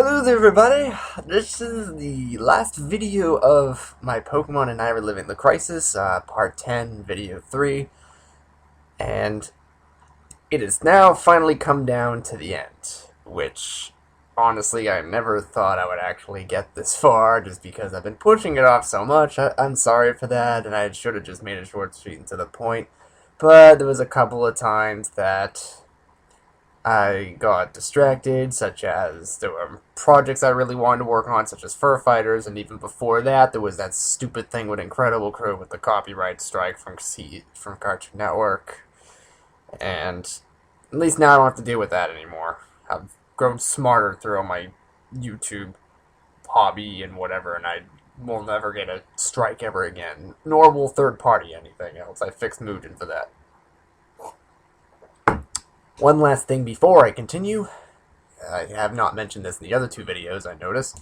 Hello there everybody, this is the last video of my Pokemon and I Reliving the Crisis, part 10, video 3, and it has now finally come down to the end, which, honestly, I never thought I would actually get this far, just because I've been pushing it off so much. I'm sorry for that, and I should have just made it short, sweet, and to the point, but there was a couple of times that I got distracted, such as there were projects I really wanted to work on, such as Fur Fighters, and even before that, there was that stupid thing with Incredible Crew with the copyright strike from Cartoon Network. And at least now I don't have to deal with that anymore. I've grown smarter through my YouTube hobby and whatever, and I will never get a strike ever again, nor will third party anything else. I fixed Mugen for that. One last thing before I continue, I have not mentioned this in the other two videos, I noticed,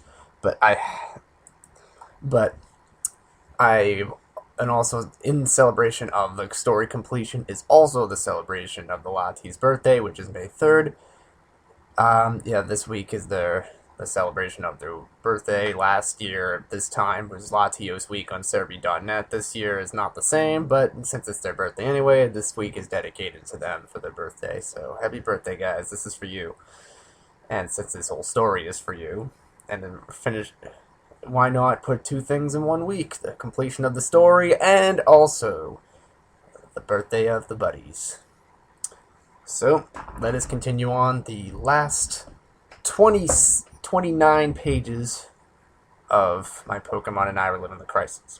and also in celebration of the story completion is also the celebration of the Latis' birthday, which is May 3rd. This week is the celebration of their birthday. Last year, this time, was Latios Week on Serby.net. This year is not the same, but since it's their birthday anyway, this week is dedicated to them for their birthday. So, happy birthday, guys. This is for you. And since this whole story is for you, and then why not put two things in 1 week? The completion of the story, and also the birthday of the buddies. So, let us continue on the last 29 pages of my Pokemon and I Reliving the Crisis.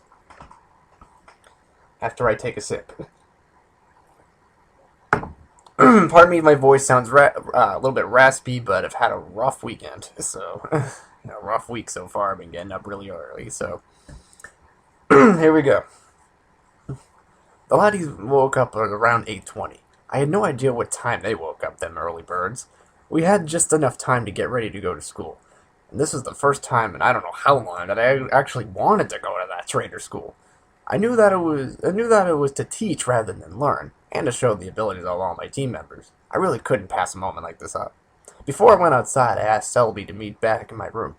After I take a sip. Pardon me, my voice sounds a little bit raspy, but I've had a rough weekend, so a rough week so far. I've been getting up really early, so here we go. The Latis woke up at around 8:20. I had no idea what time they woke up, them early birds. We had just enough time to get ready to go to school. And this was the first time in I don't know how long that I actually wanted to go to that trainer school. I knew that it was to teach rather than learn, and to show the abilities of all my team members. I really couldn't pass a moment like this up. Before I went outside, I asked Selby to meet back in my room.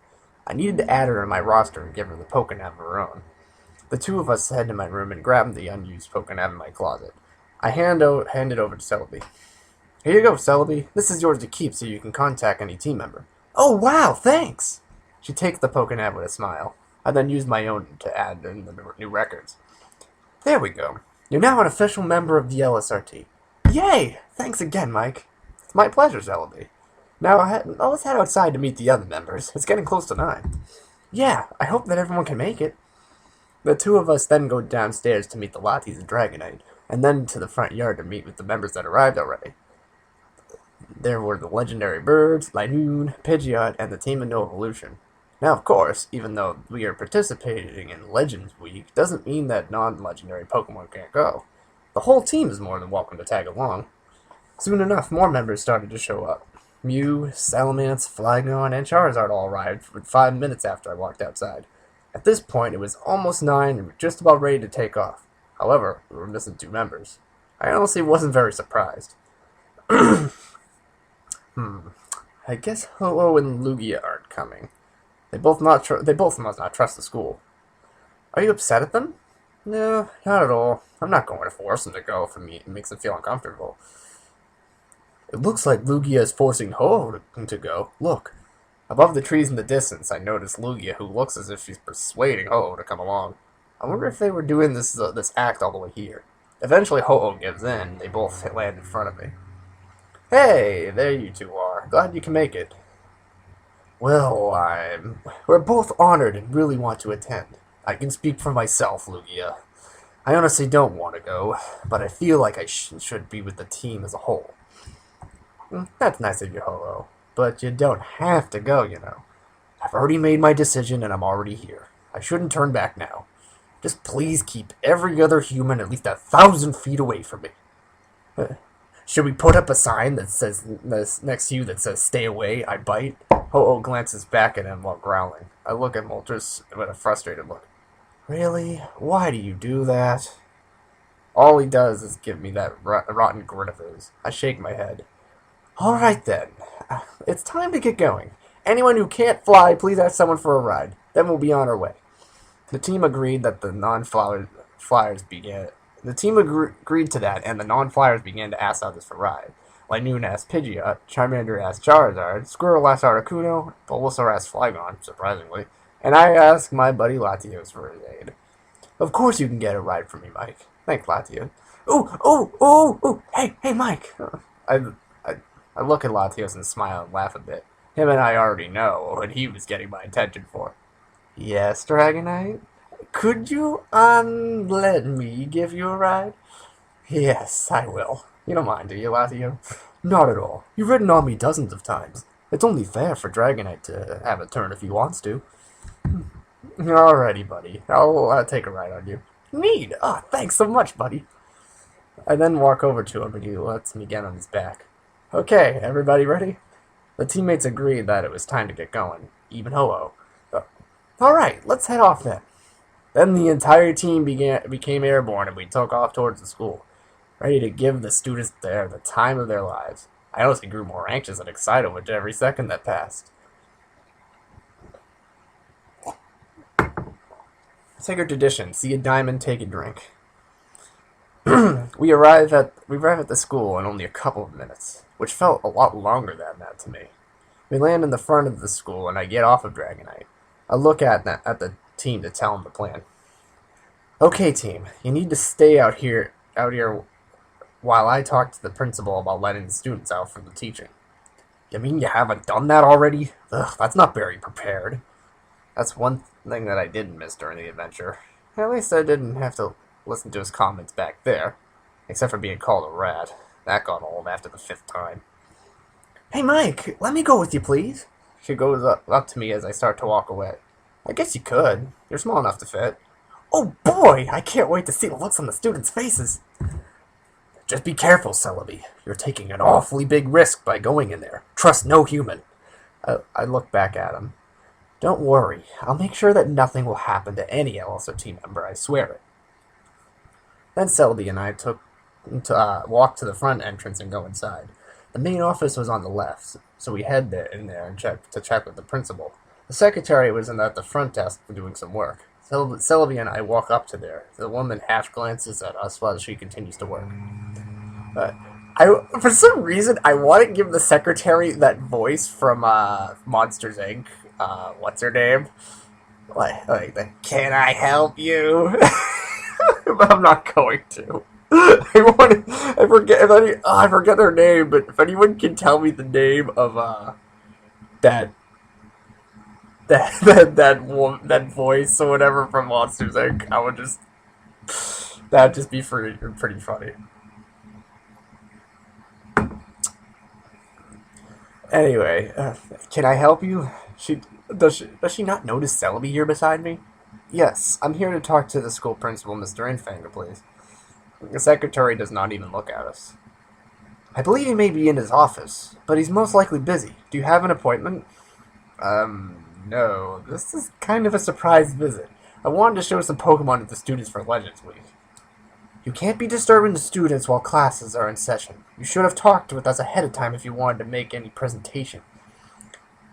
I needed to add her in my roster and give her the Pokénap of her own. The two of us headed to my room and grabbed the unused Pokénap in my closet. I handed over to Selby. Here you go, Celebi. This is yours to keep so you can contact any team member. Oh, wow, thanks! She takes the Pokénap with a smile. I then use my own to add in the new records. There we go. You're now an official member of the LSRT. Yay! Thanks again, Mike. It's my pleasure, Celebi. Now, let's head outside to meet the other members. It's getting close to 9. Yeah, I hope that everyone can make it. The two of us then go downstairs to meet the Latis and Dragonite, and then to the front yard to meet with the members that arrived already. There were the legendary birds, Linoon, Pidgeot, and the team of No Evolution. Now, of course, even though we are participating in Legends Week, doesn't mean that non-legendary Pokemon can't go. The whole team is more than welcome to tag along. Soon enough, more members started to show up. Mew, Salamence, Flygon, and Charizard all arrived 5 minutes after I walked outside. At this point, it was almost 9 and we were just about ready to take off. However, we were missing 2 members. I honestly wasn't very surprised. I guess Ho-Oh and Lugia aren't coming. They both must not trust the school. Are you upset at them? No, not at all. I'm not going to force them to go if it makes them feel uncomfortable. It looks like Lugia is forcing Ho-Oh to go. Look. Above the trees in the distance, I noticed Lugia, who looks as if she's persuading Ho-Oh to come along. I wonder if they were doing this act all the way here. Eventually, Ho-Oh gives in. They both land in front of me. Hey, there you two are. Glad you can make it. Well, we're both honored and really want to attend. I can speak for myself, Lugia. I honestly don't want to go, but I feel like I should be with the team as a whole. That's nice of you, Ho-Oh, but you don't have to go, you know. I've already made my decision and I'm already here. I shouldn't turn back now. Just please keep every other human at least 1,000 feet away from me. Should we put up a sign that says next to you that says "Stay away, I bite"? Ho-Oh glances back at him while growling. I look at Moltres with a frustrated look. Really? Why do you do that? All he does is give me that rotten grin of his. I shake my head. Alright then. It's time to get going. Anyone who can't fly, please ask someone for a ride. Then we'll be on our way. The team agreed that the non-flyers began. The team agreed to that, and the non-flyers began to ask others for ride. Linoon asked Pidgeot, Charmander asked Charizard, Squirrel asked Articuno, Bulbasaur asked Flygon, surprisingly, and I asked my buddy Latios for his aid. Of course you can get a ride from me, Mike. Thanks, Latios. Ooh, hey, Mike. I look at Latios and smile and laugh a bit. Him and I already know what he was getting my attention for. Yes, Dragonite? Could you, let me give you a ride? Yes, I will. You don't mind, do you, Latio? Not at all. You've ridden on me dozens of times. It's only fair for Dragonite to have a turn if he wants to. Alrighty, buddy. I'll take a ride on you. Neat! Thanks so much, buddy. I then walk over to him and he lets me get on his back. Okay, everybody ready? The teammates agreed that it was time to get going. Even Ho-Oh. Alright, let's head off then. Then the entire team became airborne and we took off towards the school, ready to give the students there the time of their lives. I honestly grew more anxious and excited with every second that passed. Sacred tradition, see a diamond, take a drink. We arrive at the school in only a couple of minutes, which felt a lot longer than that to me. We land in the front of the school and I get off of Dragonite. I look at the team to tell them the plan. Okay, team, you need to stay out here while I talk to the principal about letting the students out for the teaching. You mean you haven't done that already? Ugh, that's not very prepared. That's one thing that I didn't miss during the adventure. At least I didn't have to listen to his comments back there, except for being called a rat. That got old after the 5th time. Hey, Mike, let me go with you, please. She goes up to me as I start to walk away. I guess you could. You're small enough to fit. Oh boy, I can't wait to see the looks on the students' faces. Just be careful, Celebi. You're taking an awfully big risk by going in there. Trust no human. I look back at him. Don't worry. I'll make sure that nothing will happen to any LSO team member, I swear it. Then Celebi and I walked to the front entrance and go inside. The main office was on the left, so we head in there and check with the principal. The secretary was at the front desk doing some work. Celebi and I walk up to there. The woman half glances at us while she continues to work. For some reason, I want to give the secretary that voice from Monsters, Inc. What's her name? Like the, can I help you? But I'm not going to. I forget their name, but if anyone can tell me the name of that voice or whatever from Monsters Inc., that'd just be pretty funny. Anyway, can I help you? Does she not notice Celebi here beside me? Yes, I'm here to talk to the school principal, Mr. Infanger, please. The secretary does not even look at us. I believe he may be in his office, but he's most likely busy. Do you have an appointment? No. This is kind of a surprise visit. I wanted to show some Pokemon to the students for Legends Week. You can't be disturbing the students while classes are in session. You should have talked with us ahead of time if you wanted to make any presentation.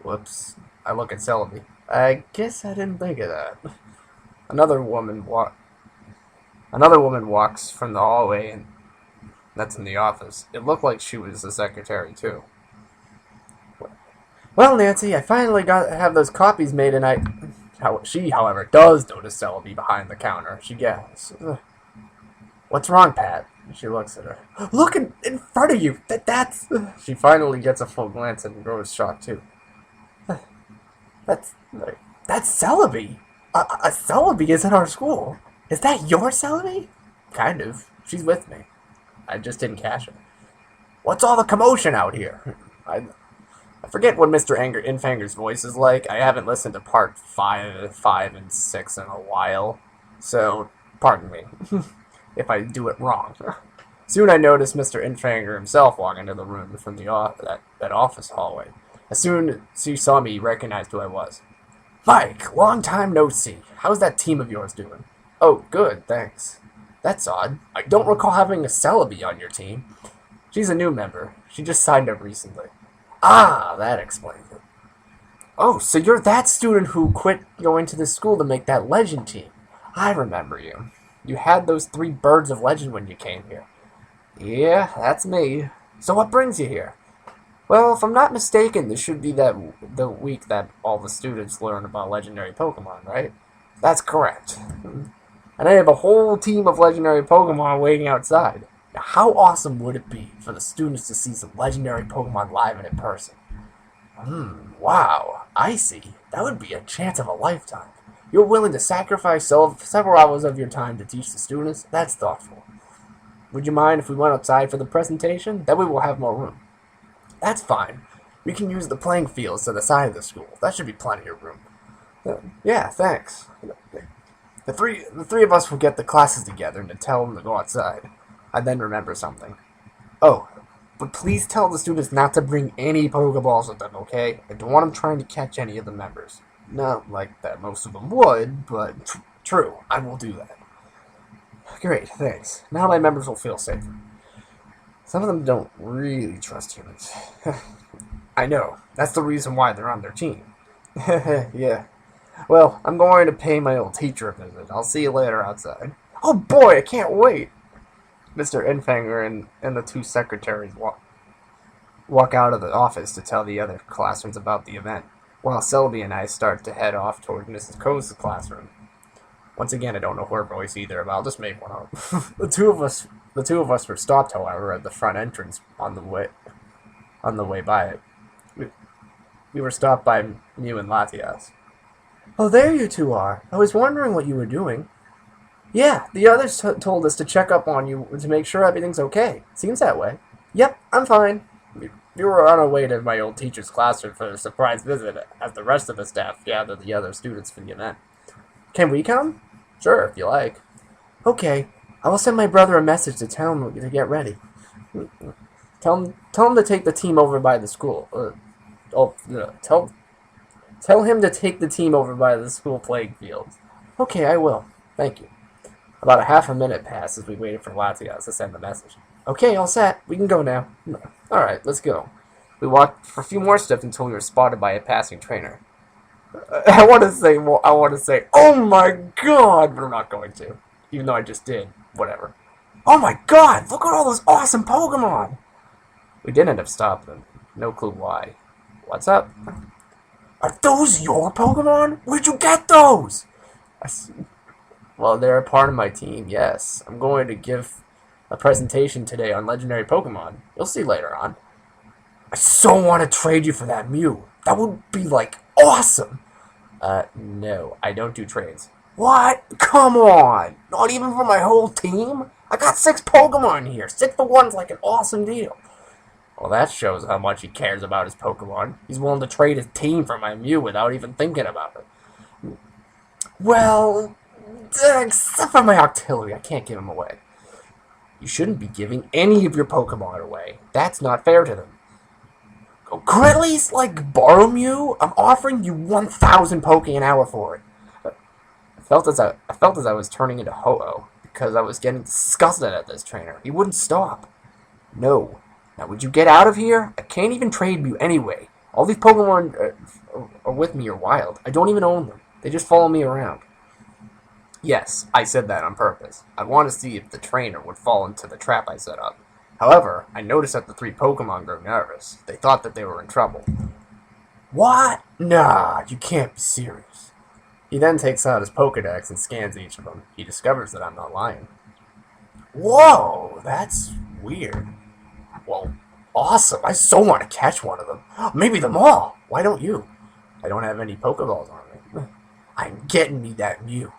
Whoops. I look at Celebi. I guess I didn't think of that. Another woman walks from the hallway, and that's in the office. It looked like she was the secretary, too. Well, Nancy, I finally have those copies made, and she, however, does notice Celebi behind the counter. She gasps. What's wrong, Pat? She looks at her. Look in front of you! That's... She finally gets a full glance and grows shocked, too. That's Celebi! A Celebi is in our school. Is that your Celebi? Kind of. She's with me. I just didn't catch her. What's all the commotion out here? I forget what Mr. Infanger's voice is like. I haven't listened to part 5 and 6 in a while. So, pardon me if I do it wrong. Soon I noticed Mr. Infanger himself walk into the room from that office hallway. As soon as he saw me, he recognized who I was. Mike, long time no see. How's that team of yours doing? Oh, good, thanks. That's odd. I don't recall having a Celebi on your team. She's a new member. She just signed up recently. Ah, that explains it. Oh, so you're that student who quit going to this school to make that legend team. I remember you. You had those 3 birds of legend when you came here. Yeah, that's me. So what brings you here? Well, if I'm not mistaken, this should be the week that all the students learn about legendary Pokemon, right? That's correct. And I have a whole team of legendary Pokemon waiting outside. Now, how awesome would it be for the students to see some legendary Pokemon live and in person? Wow, I see. That would be a chance of a lifetime. You're willing to sacrifice several hours of your time to teach the students? That's thoughtful. Would you mind if we went outside for the presentation? That way we'll have more room. That's fine. We can use the playing fields to the side of the school. That should be plenty of room. Yeah, thanks. The three of us will get the classes together and tell them to go outside. I then remember something. Oh, but please tell the students not to bring any Pokeballs with them, okay? I don't want them trying to catch any of the members. Not like that most of them would, but true, I will do that. Great, thanks. Now my members will feel safer. Some of them don't really trust humans. I know. That's the reason why they're on their team. Yeah. Well, I'm going to pay my old teacher a visit. I'll see you later outside. Oh boy, I can't wait! Mr. Infanger and the 2 secretaries walk out of the office to tell the other classrooms about the event, while Selby and I start to head off toward Mrs. Coe's classroom. Once again, I don't know her voice either, but I'll just make one up. The two of us were stopped, however, at the front entrance on the way by it. We were stopped by Mew and Latias. Oh, there you 2 are. I was wondering what you were doing. Yeah, the others told us to check up on you to make sure everything's okay. Seems that way. Yep, I'm fine. We were on our way to my old teacher's classroom for a surprise visit as the rest of the staff gathered the other students for the event. Can we come? Sure, if you like. Okay, I will send my brother a message to tell him to get ready. Tell him to take the team over by the school. Tell him to take the team over by the school playing fields. Okay, I will. Thank you. About a half a minute passed as we waited for Latias to send the message. Okay, all set. We can go now. Alright, let's go. We walked for a few more steps until we were spotted by a passing trainer. I want to say, oh my god, but I'm not going to. Even though I just did. Whatever. Oh my god, look at all those awesome Pokemon! We did end up stopping them. No clue why. What's up? Are those your Pokemon? Where'd you get those? Well, they're a part of my team, yes. I'm going to give a presentation today on legendary Pokemon. You'll see later on. I so want to trade you for that Mew. That would be, like, awesome. No, I don't do trades. What? Come on! Not even for my whole team? I got 6 Pokemon here. 6 for 1's like an awesome deal. Well, that shows how much he cares about his Pokemon. He's willing to trade his team for my Mew without even thinking about it. Well, except for my Octillery, I can't give him away. You shouldn't be giving any of your Pokemon away. That's not fair to them. Could at least, like, borrow Mew? I'm offering you 1,000 Poke an hour for it. I felt as I was turning into Ho-Oh, because I was getting disgusted at this trainer. He wouldn't stop. No. Now, would you get out of here? I can't even trade you anyway. All these Pokemon are with me are wild. I don't even own them. They just follow me around. Yes, I said that on purpose. I want to see if the trainer would fall into the trap I set up. However, I noticed that the 3 Pokemon grew nervous. They thought that they were in trouble. What? Nah, you can't be serious. He then takes out his Pokedex and scans each of them. He discovers that I'm not lying. Whoa, that's weird. Well, awesome. I so want to catch one of them. Maybe them all. Why don't you? I don't have any Pokeballs on me. I'm getting me that Mew.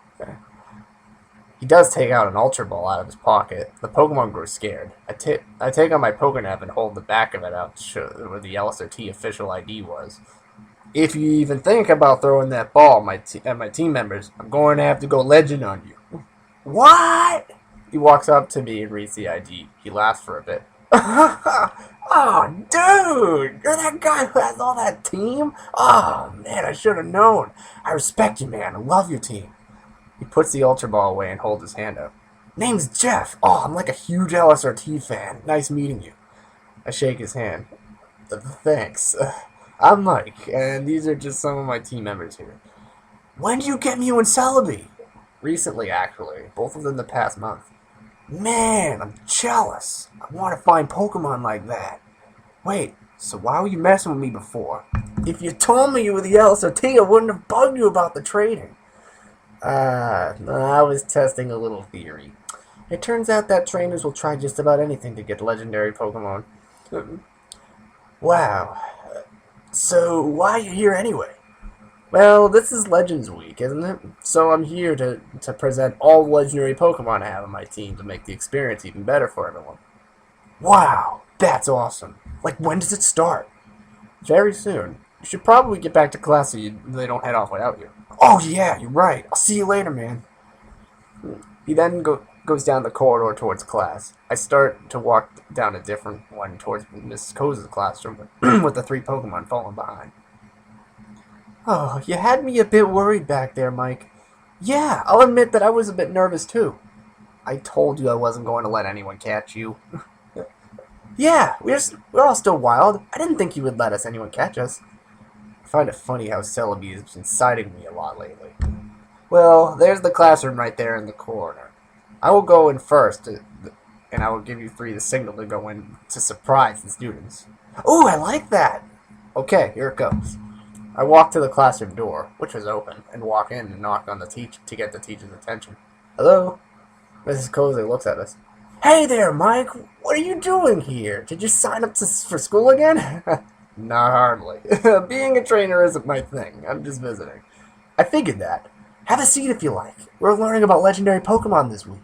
He does take out an Ultra Ball out of his pocket. The Pokemon grows scared. I take out my Pokénav and hold the back of it out to show where the LSRT official ID was. If you even think about throwing that ball at my team members, I'm going to have to go legend on you. What? He walks up to me and reads the ID. He laughs for a bit. Oh, dude! You're that guy who has all that team? Oh, man, I should have known. I respect you, man. I love your team. He puts the Ultra Ball away and holds his hand up. Name's Jeff. Oh, I'm like a huge LSRT fan. Nice meeting you. I shake his hand. Thanks. I'm Mike, and these are just some of my team members here. When did you get Mew and Celebi? Recently, actually. Both within the past month. Man, I'm jealous. I want to find Pokemon like that. Wait, so why were you messing with me before? If you told me you were the LSRT, I wouldn't have bugged you about the trading. I was testing a little theory. It turns out that trainers will try just about anything to get legendary Pokemon. Wow. So, why are you here anyway? Well, this is Legends Week, isn't it? So I'm here to present all the legendary Pokemon I have on my team to make the experience even better for everyone. Wow, that's awesome. Like, when does it start? Very soon. You should probably get back to class so they don't head off without you. Oh yeah, you're right. I'll see you later, man. He then goes down the corridor towards class. I start to walk down a different one towards Mrs. Coze's classroom with the 3 Pokemon falling behind. Oh, you had me a bit worried back there, Mike. Yeah, I'll admit that I was a bit nervous too. I told you I wasn't going to let anyone catch you. Yeah, we're all still wild. I didn't think you would let anyone catch us. I find it funny how Celebi has been siding me a lot lately. Well, there's the classroom right there in the corner. I will go in first, and I will give you 3 the signal to go in to surprise the students. Ooh, I like that! Okay, here it goes. I walk to the classroom door, which was open, and walk in and knock on the teacher to get the teacher's attention. Hello? Mrs. Coze looks at us. Hey there, Mike! What are you doing here? Did you sign up for school again? Not hardly. Being a trainer isn't my thing. I'm just visiting. I figured that. Have a seat if you like. We're learning about legendary Pokemon this week.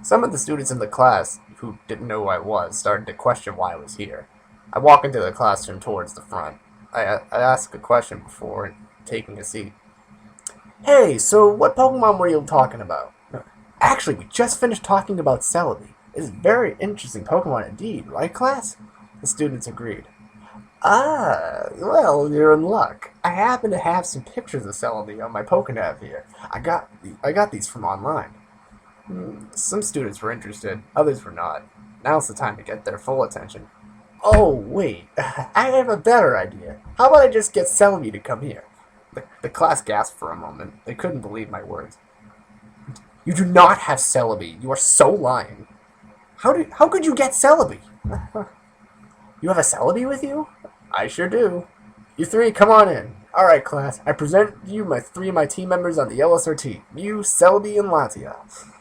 Some of the students in the class, who didn't know who I was, started to question why I was here. I walk into the classroom towards the front. I ask a question before taking a seat. Hey, so what Pokemon were you talking about? Actually, we just finished talking about Celebi. It's a very interesting Pokemon indeed, right, class? The students agreed. Ah, well, you're in luck. I happen to have some pictures of Celebi on my Pokénav here. I got these from online. Some students were interested, others were not. Now's the time to get their full attention. Oh, wait, I have a better idea. How about I just get Celebi to come here? The class gasped for a moment. They couldn't believe my words. You do not have Celebi. You are so lying. How could you get Celebi? You have a Celebi with you? I sure do. You 3, come on in. Alright, class. I present you 3 of my team members on the LSRT. Mew, Celebi, and Latias.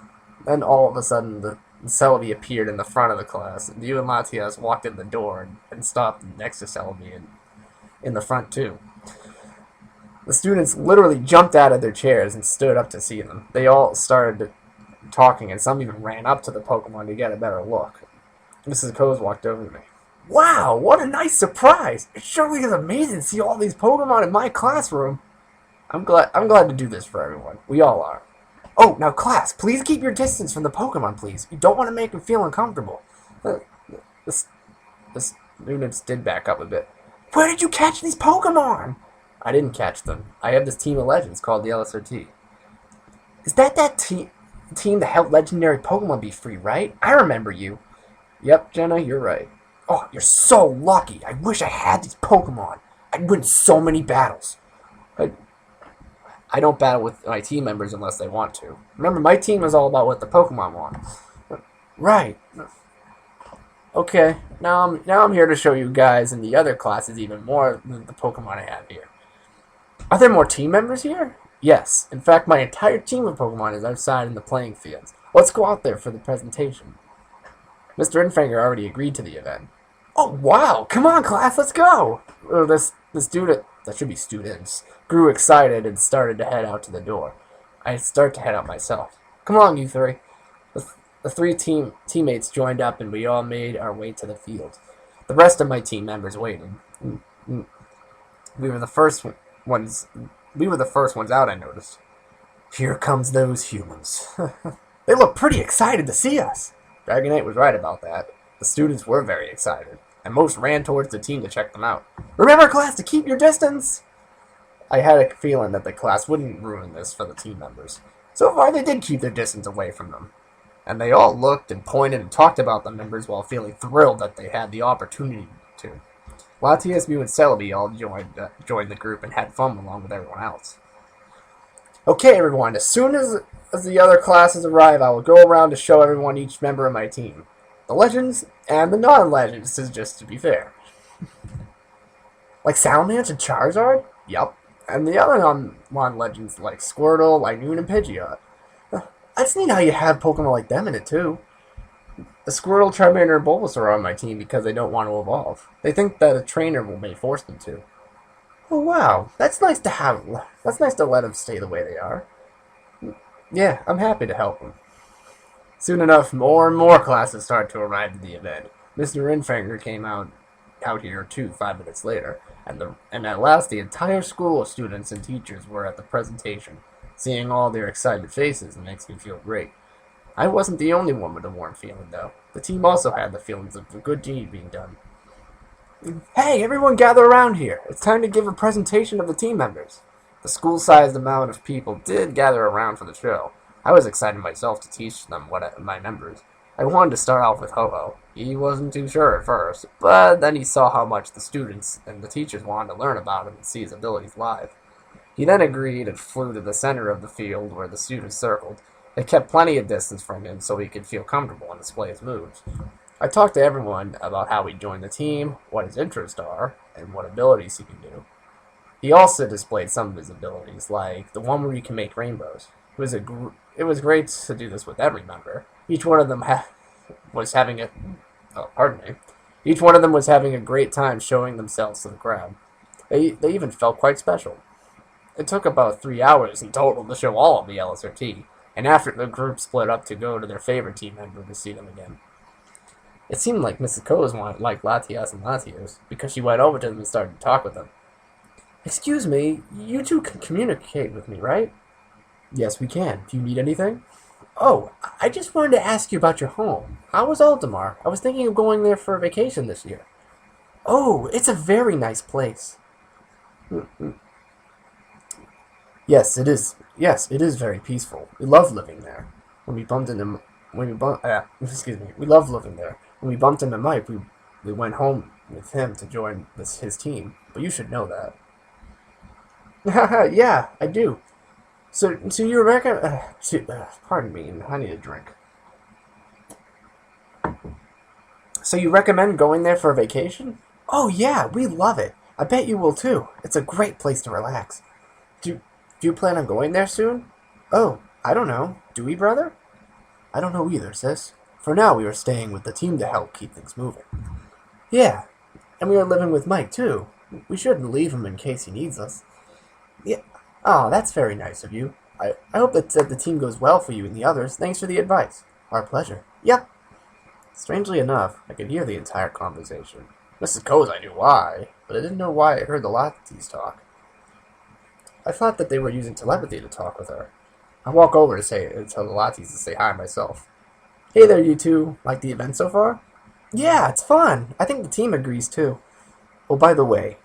Then all of a sudden, the Celebi appeared in the front of the class. Mew and Latias walked in the door and stopped next to Celebi in the front, too. The students literally jumped out of their chairs and stood up to see them. They all started talking, and some even ran up to the Pokemon to get a better look. Mrs. Coze walked over to me. Wow, what a nice surprise! It surely is amazing to see all these Pokemon in my classroom. I'm glad to do this for everyone. We all are. Oh, now class, please keep your distance from the Pokemon, please. You don't want to make them feel uncomfortable. The students did back up a bit. Where did you catch these Pokemon? I didn't catch them. I have this team of legends called the LSRT. Is that team that helped legendary Pokemon be free, right? I remember you. Yep, Jenna, you're right. Oh, you're so lucky. I wish I had these Pokemon. I'd win so many battles. I don't battle with my team members unless they want to. Remember, my team is all about what the Pokemon want. Right. Okay, now I'm here to show you guys and the other classes even more than the Pokemon I have here. Are there more team members here? Yes. In fact, my entire team of Pokemon is outside in the playing fields. Let's go out there for the presentation. Mr. Infanger already agreed to the event. Oh, wow! Come on, class, let's go! Students, grew excited and started to head out to the door. I start to head out myself. Come on, you 3. The 3 teammates joined up and we all made our way to the field. The rest of my team members waited. We were the first ones out, I noticed. Here comes those humans. They look pretty excited to see us. Dragonite was right about that. The students were very excited, and most ran towards the team to check them out. Remember, class, to keep your distance! I had a feeling that the class wouldn't ruin this for the team members. So far, they did keep their distance away from them. And they all looked and pointed and talked about the members while feeling thrilled that they had the opportunity to. Latias, Mew, and Celebi all joined the group and had fun along with everyone else. Okay, everyone, as soon as the other classes arrive, I will go around to show everyone each member of my team. The legends and the non-legends, just to be fair. Like Salamence and Charizard? Yup. And the other non-legends like Squirtle, Linoone, and Pidgeot. That's neat how you have Pokemon like them in it, too. The Squirtle, Charmander, and Bulbasaur are on my team because they don't want to evolve. They think that a trainer may force them to. Oh, wow. That's nice to have. That's nice to let them stay the way they are. Yeah, I'm happy to help them. Soon enough, more and more classes started to arrive at the event. Mr. Rinfinger came out here, too, 5 minutes later. And at last, the entire school of students and teachers were at the presentation. Seeing all their excited faces makes me feel great. I wasn't the only one with a warm feeling, though. The team also had the feelings of a good deed being done. Hey, everyone gather around here. It's time to give a presentation of the team members. The school-sized amount of people did gather around for the show. I was excited myself to teach them my members. I wanted to start off with Ho-Oh. He wasn't too sure at first, but then he saw how much the students and the teachers wanted to learn about him and see his abilities live. He then agreed and flew to the center of the field where the students circled. They kept plenty of distance from him so he could feel comfortable and display his moves. I talked to everyone about how he joined the team, what his interests are, and what abilities he can do. He also displayed some of his abilities, like the one where you can make rainbows. It was great to do this with every member. Each one of them was having a great time showing themselves to the crowd. They even felt quite special. It took about 3 hours in total to show all of the LSRT, and after the group split up to go to their favorite team member to see them again. It seemed like Mrs. Coes liked Latias and Latios, because she went over to them and started to talk with them. Excuse me, you two can communicate with me, right? Yes, we can. Do you need anything? Oh, I just wanted to ask you about your home. How was Altamar? I was thinking of going there for a vacation this year. Oh, it's a very nice place. Yes, it is. Yes, it is very peaceful. We love living there. We loved living there. When we bumped into Mike, we went home with him to join his team. But you should know that. Yeah, I do. So you reckon? Pardon me, I need a drink. So you recommend going there for a vacation? Oh yeah, we love it. I bet you will too. It's a great place to relax. Do you plan on going there soon? Oh, I don't know. Do we, brother? I don't know either, sis. For now, we are staying with the team to help keep things moving. Yeah, and we are living with Mike too. We shouldn't leave him in case he needs us. Yeah. Oh, that's very nice of you. I hope that the team goes well for you and the others. Thanks for the advice. Our pleasure. Yep. Strangely enough, I could hear the entire conversation. Mrs. Coes, I knew why, but I didn't know why I heard the Latis talk. I thought that they were using telepathy to talk with her. I walk over to tell the Latis to say hi myself. Hey there, you two. Like the event so far? Yeah, it's fun. I think the team agrees too. Oh, by the way,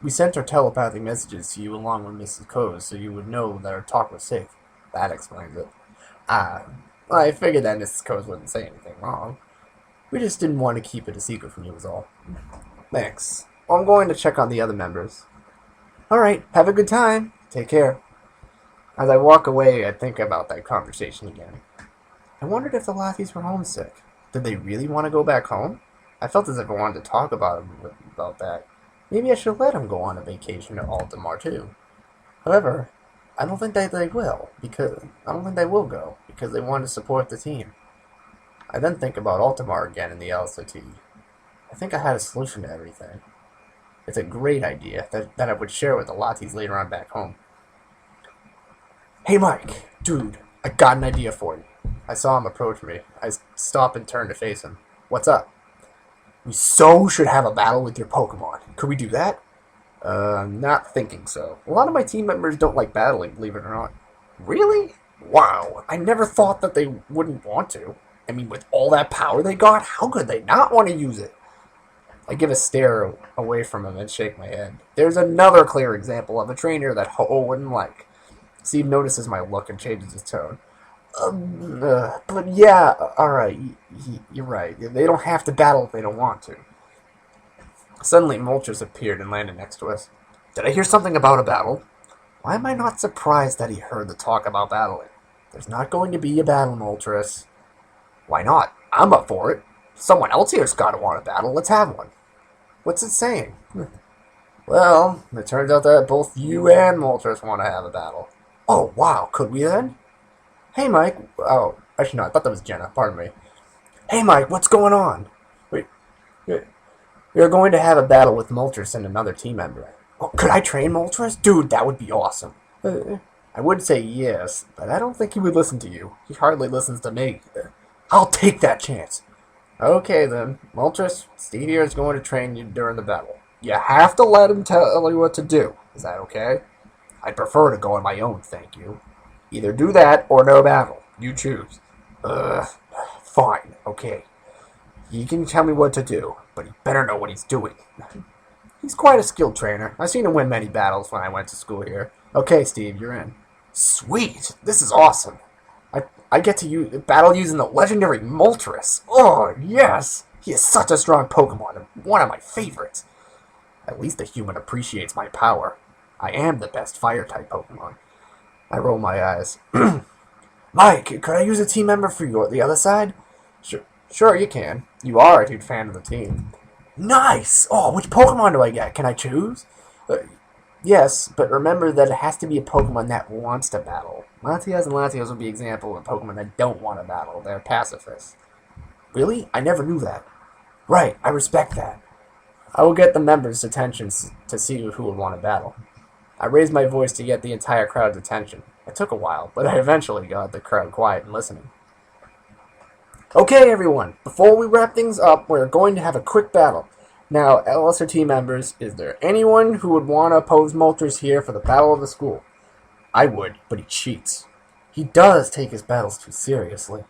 we sent our telepathic messages to you along with Mrs. Coes so you would know that our talk was safe. That explains it. I figured that Mrs. Coes wouldn't say anything wrong. We just didn't want to keep it a secret from you is all. Thanks. Well, I'm going to check on the other members. Alright, have a good time. Take care. As I walk away, I think about that conversation again. I wondered if the Latis were homesick. Did they really want to go back home? I felt as if I wanted to talk about that. Maybe I should let them go on a vacation to Altamar too. However, I don't think they will go because they want to support the team. I then think about Altamar again in the LCT. I think I had a solution to everything. It's a great idea that I would share with the Latis later on back home. Hey Mike, dude, I got an idea for you. I saw him approach me. I stopped and turned to face him. What's up? We should have a battle with your Pokemon. Could we do that? I'm not thinking so. A lot of my team members don't like battling, believe it or not. Really? Wow, I never thought that they wouldn't want to. I mean, with all that power they got, how could they not want to use it? I give a stare away from him and shake my head. There's another clear example of a trainer that Ho-Oh wouldn't like. Steve notices my look and changes his tone. But yeah, alright, you're right. They don't have to battle if they don't want to. Suddenly, Moltres appeared and landed next to us. Did I hear something about a battle? Why am I not surprised that he heard the talk about battling? There's not going to be a battle, Moltres. Why not? I'm up for it. Someone else here's got to want a battle. Let's have one. What's it saying? Well, it turns out that both you and Moltres want to have a battle. Oh, wow. Could we then? Hey, Mike. Oh, actually, no. I thought that was Jenna. Pardon me. Hey, Mike. What's going on? We are going to have a battle with Moltres and another team member. Oh, could I train Moltres? Dude, that would be awesome. I would say yes, but I don't think he would listen to you. He hardly listens to me. I'll take that chance. Okay, then. Moltres, Steve here is going to train you during the battle. You have to let him tell you what to do. Is that okay? I'd prefer to go on my own, thank you. Either do that or no battle. You choose. Fine, okay. He can tell me what to do, but he better know what he's doing. He's quite a skilled trainer. I've seen him win many battles when I went to school here. Okay, Steve, you're in. Sweet! This is awesome. I get to battle using the legendary Moltres. Oh, yes! He is such a strong Pokemon and one of my favorites. At least the human appreciates my power. I am the best Fire-type Pokemon. I roll my eyes. Mike, could I use a team member for you on the other side? Sure, you can. You are a huge fan of the team. Nice! Oh, which Pokemon do I get? Can I choose? Yes, but remember that it has to be a Pokemon that wants to battle. Latias and Latios would be an example of Pokemon that don't want to battle. They're pacifists. Really? I never knew that. Right, I respect that. I will get the members' attention to see who would want to battle. I raised my voice to get the entire crowd's attention. It took a while, but I eventually got the crowd quiet and listening. Okay, everyone, before we wrap things up, we're going to have a quick battle. Now, LSR team members, is there anyone who would want to oppose Moltres here for the battle of the school? I would, but he cheats. He does take his battles too seriously.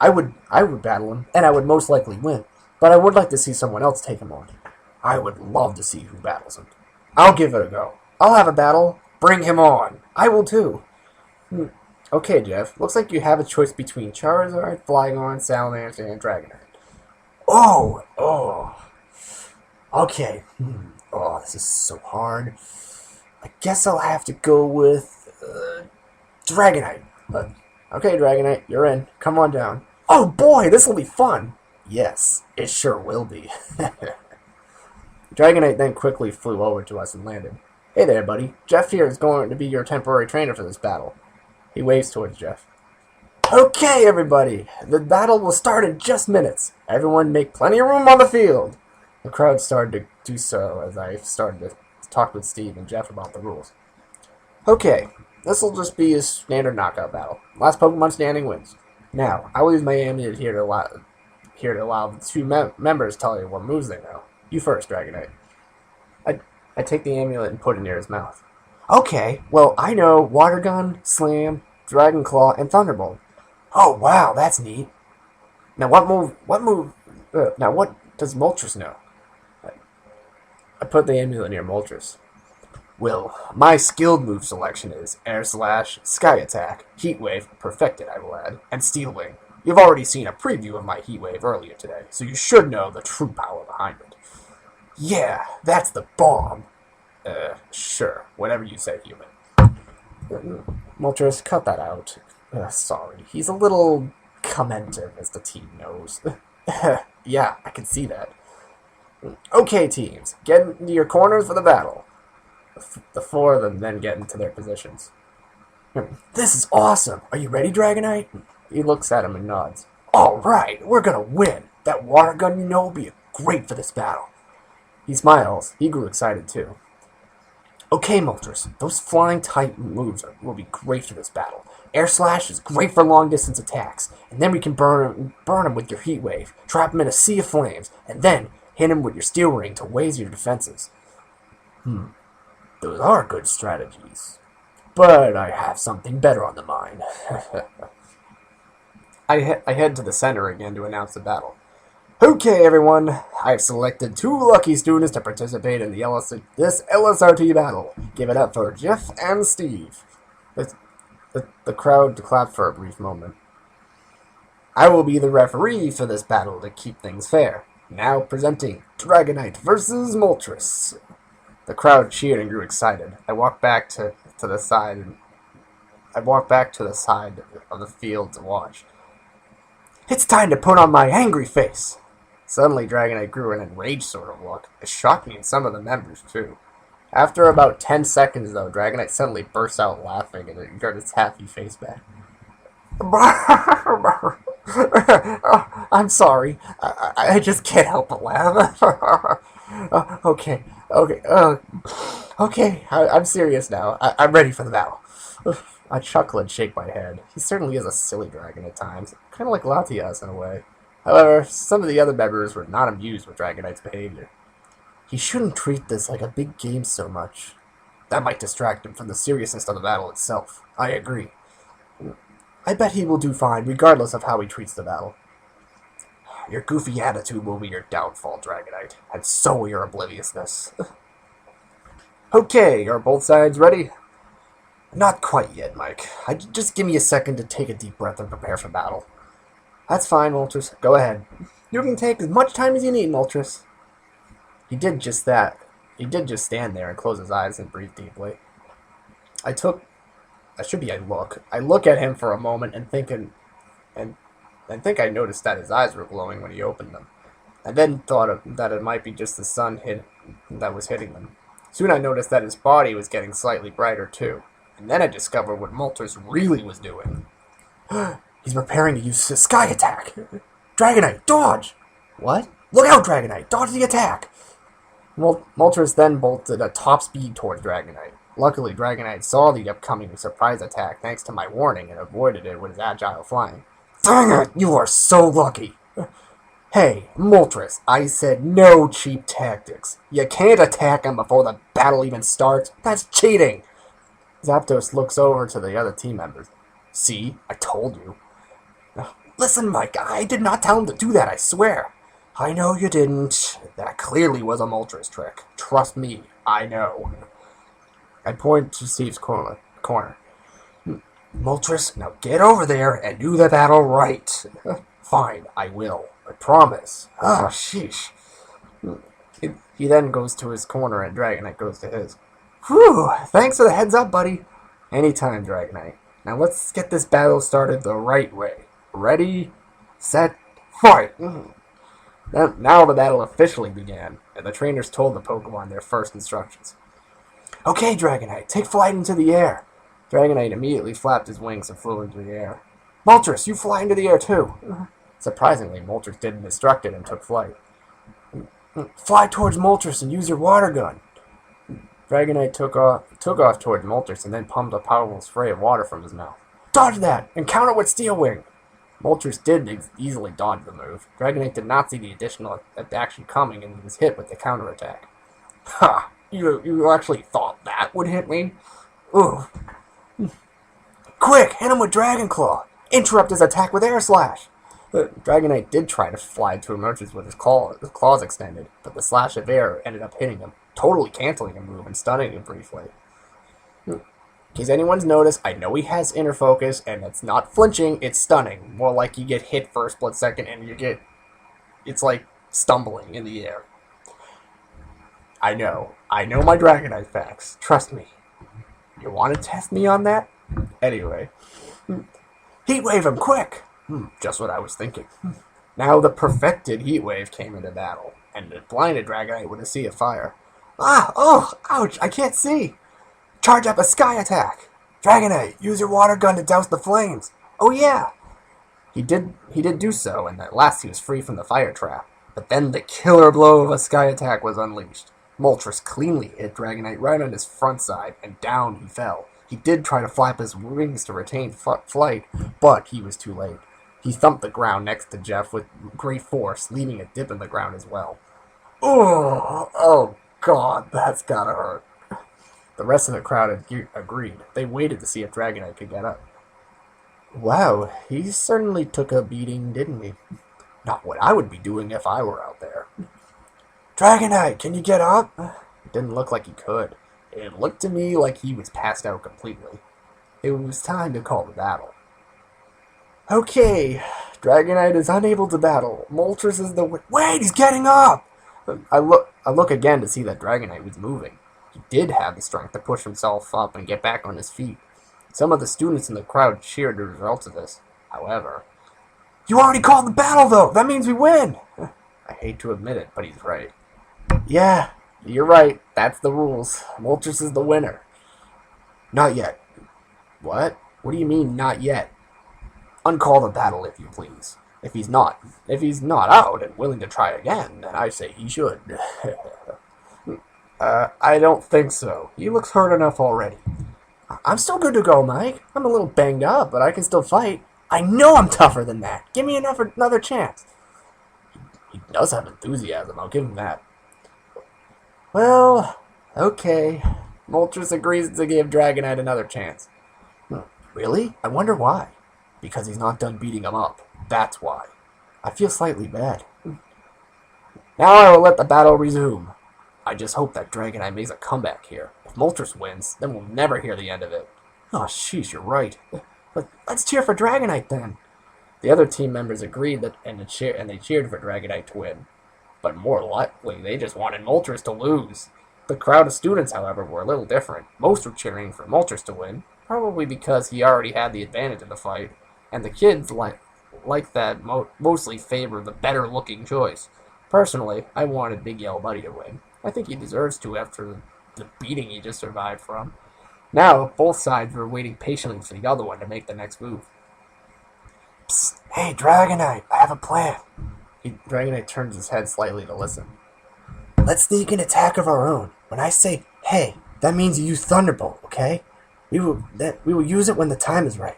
I would battle him, and I would most likely win, but I would like to see someone else take him on. I would love to see who battles him. I'll give it a go. I'll have a battle. Bring him on. I will too. Okay, Jeff. Looks like you have a choice between Charizard, Flygon, Salamander, and Dragonite. Oh. Okay. Oh, this is so hard. I guess I'll have to go with Dragonite. Okay, Dragonite, you're in. Come on down. Oh boy, this will be fun. Yes, it sure will be. Dragonite then quickly flew over to us and landed. Hey there, buddy. Jeff here is going to be your temporary trainer for this battle. He waves towards Jeff. Okay, everybody. The battle will start in just minutes. Everyone make plenty of room on the field. The crowd started to do so as I started to talk with Steve and Jeff about the rules. Okay, this will just be a standard knockout battle. Last Pokemon standing wins. Now, I will use my amulet here to allow the two members to tell you what moves they know. You first, Dragonite. I take the amulet and put it near his mouth. Okay, well, I know Water Gun, Slam, Dragon Claw, and Thunderbolt. Oh, wow, that's neat. Now, what does Moltres know? I put the amulet near Moltres. Well, my skilled move selection is Air Slash, Sky Attack, Heat Wave, perfected I will add, and Steel Wing. You've already seen a preview of my Heat Wave earlier today, so you should know the true power behind it. Yeah, that's the bomb. Sure, whatever you say, human. Moltres, cut that out. Sorry, he's a little commentive, as the team knows. Yeah, I can see that. Okay, teams, get into your corners for the battle. The four of them then get into their positions. This is awesome. Are you ready, Dragonite? He looks at him and nods. All right, we're gonna win. That water gun you know will be great for this battle. He smiles. He grew excited too. Okay, Moltres, those flying type moves will be great for this battle. Air Slash is great for long distance attacks, and then we can burn him with your Heat Wave, trap him in a sea of flames, and then hit him with your Steel Ring to raise your defenses. Those are good strategies. But I have something better on the mind. I head to the center again to announce the battle. Okay, everyone, I have selected 2 lucky students to participate in this LSRT battle. Give it up for Jeff and Steve. The crowd clapped for a brief moment. I will be the referee for this battle to keep things fair. Now presenting Dragonite versus Moltres. The crowd cheered and grew excited. I walked back to the side of the field to watch. It's time to put on my angry face. Suddenly, Dragonite grew an enraged sort of look. It shocked me and some of the members, too. After about 10 seconds, though, Dragonite suddenly burst out laughing and it got its happy face back. I'm sorry. I just can't help but laugh. Okay. I'm serious now. I'm ready for the battle. I chuckle and shake my head. He certainly is a silly dragon at times, kind of like Latias in a way. However, some of the other members were not amused with Dragonite's behavior. He shouldn't treat this like a big game so much. That might distract him from the seriousness of the battle itself. I agree. I bet he will do fine, regardless of how he treats the battle. Your goofy attitude will be your downfall, Dragonite, and so will your obliviousness. Okay, are both sides ready? Not quite yet, Mike. Just give me a second to take a deep breath and prepare for battle. That's fine, Moltres. Go ahead. You can take as much time as you need, Moltres. He did just that. He did just stand there and close his eyes and breathe deeply. I look at him for a moment and think I noticed that his eyes were glowing when he opened them. I then thought that it might be just the sun that was hitting them. Soon I noticed that his body was getting slightly brighter too. And then I discovered what Moltres really was doing. He's preparing to use a sky attack. Dragonite, dodge! What? Look out, Dragonite! Dodge the attack! Moltres then bolted at top speed towards Dragonite. Luckily, Dragonite saw the upcoming surprise attack thanks to my warning and avoided it with his agile flying. Dang it! You are so lucky! Hey, Moltres, I said no cheap tactics. You can't attack him before the battle even starts. That's cheating! Zapdos looks over to the other team members. See, I told you. Listen, Mike, I did not tell him to do that, I swear. I know you didn't. That clearly was a Moltres trick. Trust me, I know. I point to Steve's corner. Moltres, now get over there and do the battle right. Fine, I will. I promise. Ah, sheesh. He then goes to his corner and Dragonite goes to his. Whew, thanks for the heads up, buddy. Anytime, Dragonite. Now let's get this battle started the right way. Ready, set, fight! Now the battle officially began, and the trainers told the Pokemon their first instructions. Okay, Dragonite, take flight into the air. Dragonite immediately flapped his wings and flew into the air. Moltres, you fly into the air too. Surprisingly, Moltres didn't instruct it and took flight. Fly towards Moltres and use your water gun. Dragonite took off towards Moltres and then pumped a powerful spray of water from his mouth. Dodge that, and counter with Steel Wing. Moltres did easily dodge the move. Dragonite did not see the additional action coming and he was hit with the counterattack. Ha! You actually thought that would hit me? Ooh. Quick, hit him with Dragon Claw. Interrupt his attack with Air Slash. Dragonite did try to fly to Moltres with his claws extended, but the slash of air ended up hitting him, totally canceling a move and stunning him briefly. In case anyone's noticed, I know he has inner focus, and it's not flinching, it's stunning. More like you get hit for a split second and it's like stumbling in the air. I know my Dragonite facts, trust me. You want to test me on that? Anyway. Heat Wave him, quick! Just what I was thinking. Now the perfected Heat Wave came into battle, and it blinded Dragonite with a sea of fire. Ouch, I can't see! Charge up a Sky Attack! Dragonite, use your water gun to douse the flames! Oh yeah! He did do so, and at last he was free from the fire trap. But then the killer blow of a Sky Attack was unleashed. Moltres cleanly hit Dragonite right on his front side, and down he fell. He did try to flap his wings to retain flight, but he was too late. He thumped the ground next to Jeff with great force, leaving a dip in the ground as well. Oh God, that's gotta hurt. The rest of the crowd agreed. They waited to see if Dragonite could get up. Wow, he certainly took a beating, didn't he? Not what I would be doing if I were out there. Dragonite, can you get up? It didn't look like he could. It looked to me like he was passed out completely. It was time to call the battle. Okay, Dragonite is unable to battle. Moltres is the... Wait, he's getting up! I look again to see that Dragonite was moving. He did have the strength to push himself up and get back on his feet. Some of the students in the crowd cheered the results of this. However... You already called the battle, though! That means we win! I hate to admit it, but he's right. Yeah, you're right. That's the rules. Moltres is the winner. Not yet. What? What do you mean, not yet? Uncall the battle, if you please. If he's not out and willing to try again, then I say he should. I don't think so. He looks hurt enough already. I'm still good to go, Mike. I'm a little banged up, but I can still fight. I know I'm tougher than that. Give me another chance. He does have enthusiasm, I'll give him that. Well, okay. Moltres agrees to give Dragonite another chance. Really? I wonder why. Because he's not done beating him up. That's why. I feel slightly bad. Now I will let the battle resume. I just hope that Dragonite makes a comeback here. If Moltres wins, then we'll never hear the end of it. Oh, sheesh, you're right. But let's cheer for Dragonite then. The other team members agreed and they cheered for Dragonite to win. But more likely, they just wanted Moltres to lose. The crowd of students, however, were a little different. Most were cheering for Moltres to win, probably because he already had the advantage in the fight, and the kids like that mostly favored the better-looking choice. Personally, I wanted Big Yellow Buddy to win. I think he deserves to after the beating he just survived from. Now, both sides were waiting patiently for the other one to make the next move. Psst, hey, Dragonite, I have a plan. Dragonite turns his head slightly to listen. Let's sneak an attack of our own. When I say, hey, that means you use Thunderbolt, okay? We will use it when the time is right.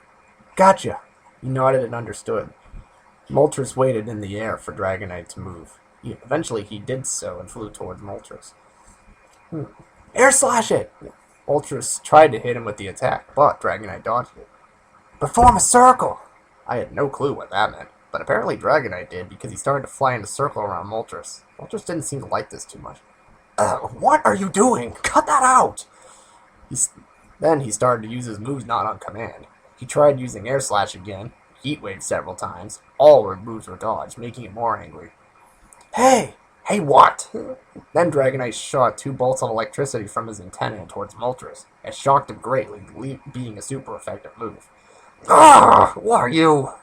Gotcha. He nodded and understood. Moltres waited in the air for Dragonite to move. Eventually he did so and flew towards Moltres. Air slash it! Moltres tried to hit him with the attack, but Dragonite dodged it. Perform a circle! I had no clue what that meant, but apparently Dragonite did because he started to fly in a circle around Moltres. Moltres didn't seem to like this too much. What are you doing? Cut that out! Then he started to use his moves not on command. He tried using Air Slash again, Heat Wave several times. All moves were dodged, making him more angry. Hey! Hey, what? Then Dragonite shot 2 bolts of electricity from his antenna towards Moltres. It shocked him greatly, being a super effective move. Ah! What are you?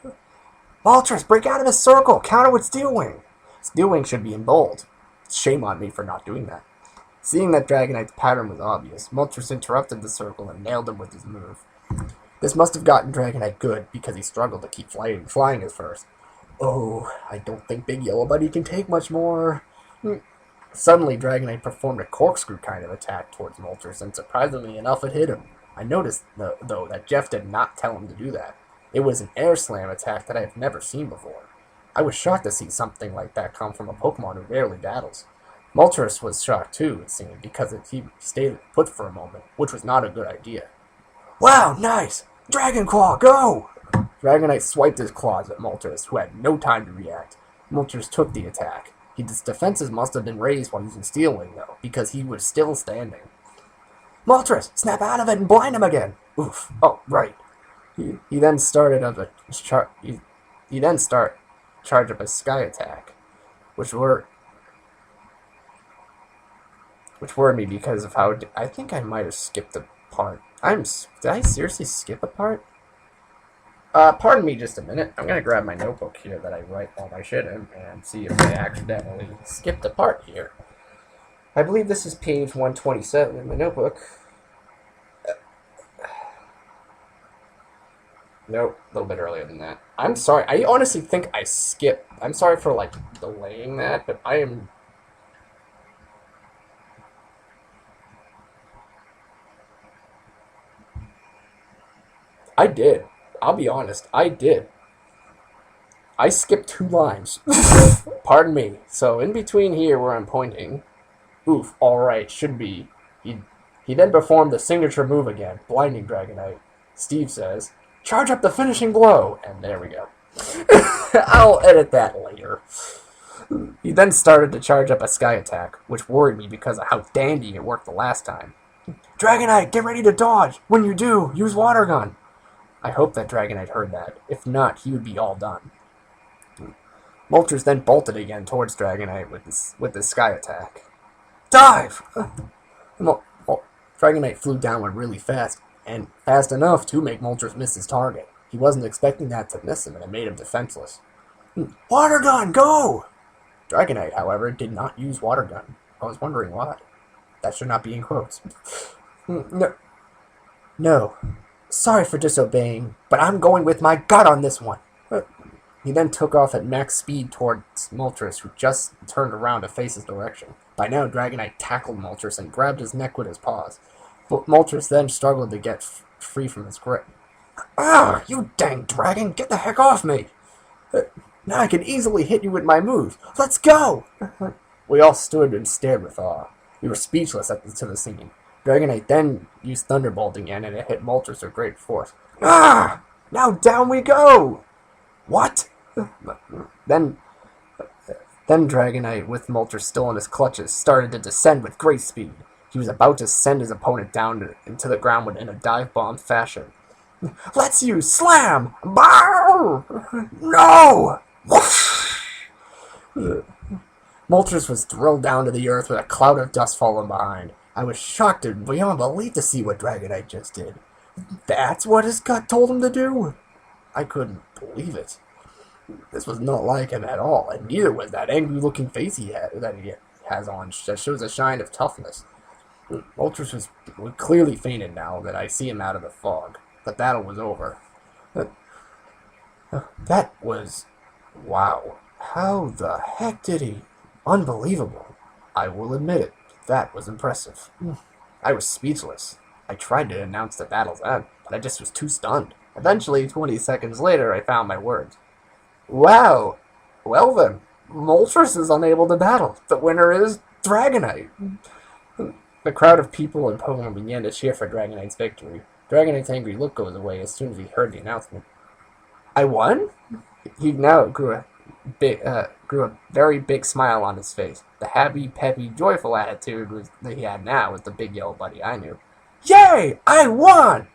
Moltres, break out of the circle! Counter with Steel Wing! Steel Wing should be in bold. Shame on me for not doing that. Seeing that Dragonite's pattern was obvious, Moltres interrupted the circle and nailed him with his move. This must have gotten Dragonite good, because he struggled to keep flying at first. Oh, I don't think Big Yellow Buddy can take much more. Suddenly, Dragonite performed a corkscrew kind of attack towards Moltres, and surprisingly enough, it hit him. I noticed, though, that Jeff did not tell him to do that. It was an air slam attack that I have never seen before. I was shocked to see something like that come from a Pokemon who rarely battles. Moltres was shocked too, it seemed, because he stayed put for a moment, which was not a good idea. Wow, nice! Dragon Claw, go! Dragonite swiped his claws at Moltres, who had no time to react. Moltres took the attack. His defenses must have been raised while using Steel Wing, though, because he was still standing. Moltres, snap out of it and blind him again! Oof. Oh, right. He then started up charge up a Sky Attack, which worried me because of how I think I might have skipped a part. Did I seriously skip a part? Pardon me just a minute. I'm gonna grab my notebook here that I write all my shit in and see if I accidentally skipped a part here. I believe this is page 127 in my notebook. Nope, a little bit earlier than that. I'm sorry. I honestly think I skipped. I'm sorry for, delaying that, but I am... I did. I'll be honest. I did. I skipped 2 lines. Pardon me. So, in between here where I'm pointing... Oof, alright, should be. He then performed the signature move again, blinding Dragonite. Steve says... Charge up the finishing blow! And there we go. I'll edit that later. He then started to charge up a Sky Attack, which worried me because of how dandy it worked the last time. Dragonite, get ready to dodge! When you do, use Water Gun! I hope that Dragonite heard that. If not, he would be all done. Moltres then bolted again towards Dragonite with his Sky Attack. Dive! Dragonite flew downward really fast, and fast enough to make Moltres miss his target. He wasn't expecting that to miss him, and it made him defenseless. Water Gun, go! Dragonite, however, did not use Water Gun. I was wondering why. That should not be in quotes. No. Sorry for disobeying, but I'm going with my gut on this one. He then took off at max speed towards Moltres, who just turned around to face his direction. By now, Dragonite tackled Moltres and grabbed his neck with his paws. But Moltres then struggled to get free from his grip. Ah, you dang dragon, get the heck off me! Now I can easily hit you with my move. Let's go! We all stood and stared with awe. We were speechless to the scene. Dragonite then used Thunderbolt again, and it hit Moltres with great force. Ah! Now down we go! What? Then Dragonite, with Moltres still in his clutches, started to descend with great speed. He was about to send his opponent down into the ground in a dive bomb fashion. Let's use Slam! Bow! No! Moltres was thrown down to the earth with a cloud of dust falling behind. I was shocked and beyond belief to see what Dragonite just did. That's what his gut told him to do? I couldn't believe it. This was not like him at all, and neither was that angry-looking face he has on that shows a shine of toughness. Moltres was clearly fainted now that I see him out of the fog. The battle was over. That was... wow. How the heck did he... Unbelievable. I will admit it. That was impressive. I was speechless. I tried to announce the battle's end, but I just was too stunned. Eventually, 20 seconds later, I found my words. Wow. Well then, Moltres is unable to battle. The winner is Dragonite. The crowd of people in Pokemon began to cheer for Dragonite's victory. Dragonite's angry look goes away as soon as he heard the announcement. I won? He now grew a very big smile on his face. The happy, peppy, joyful attitude that he had now was the big yellow buddy I knew. Yay! I won!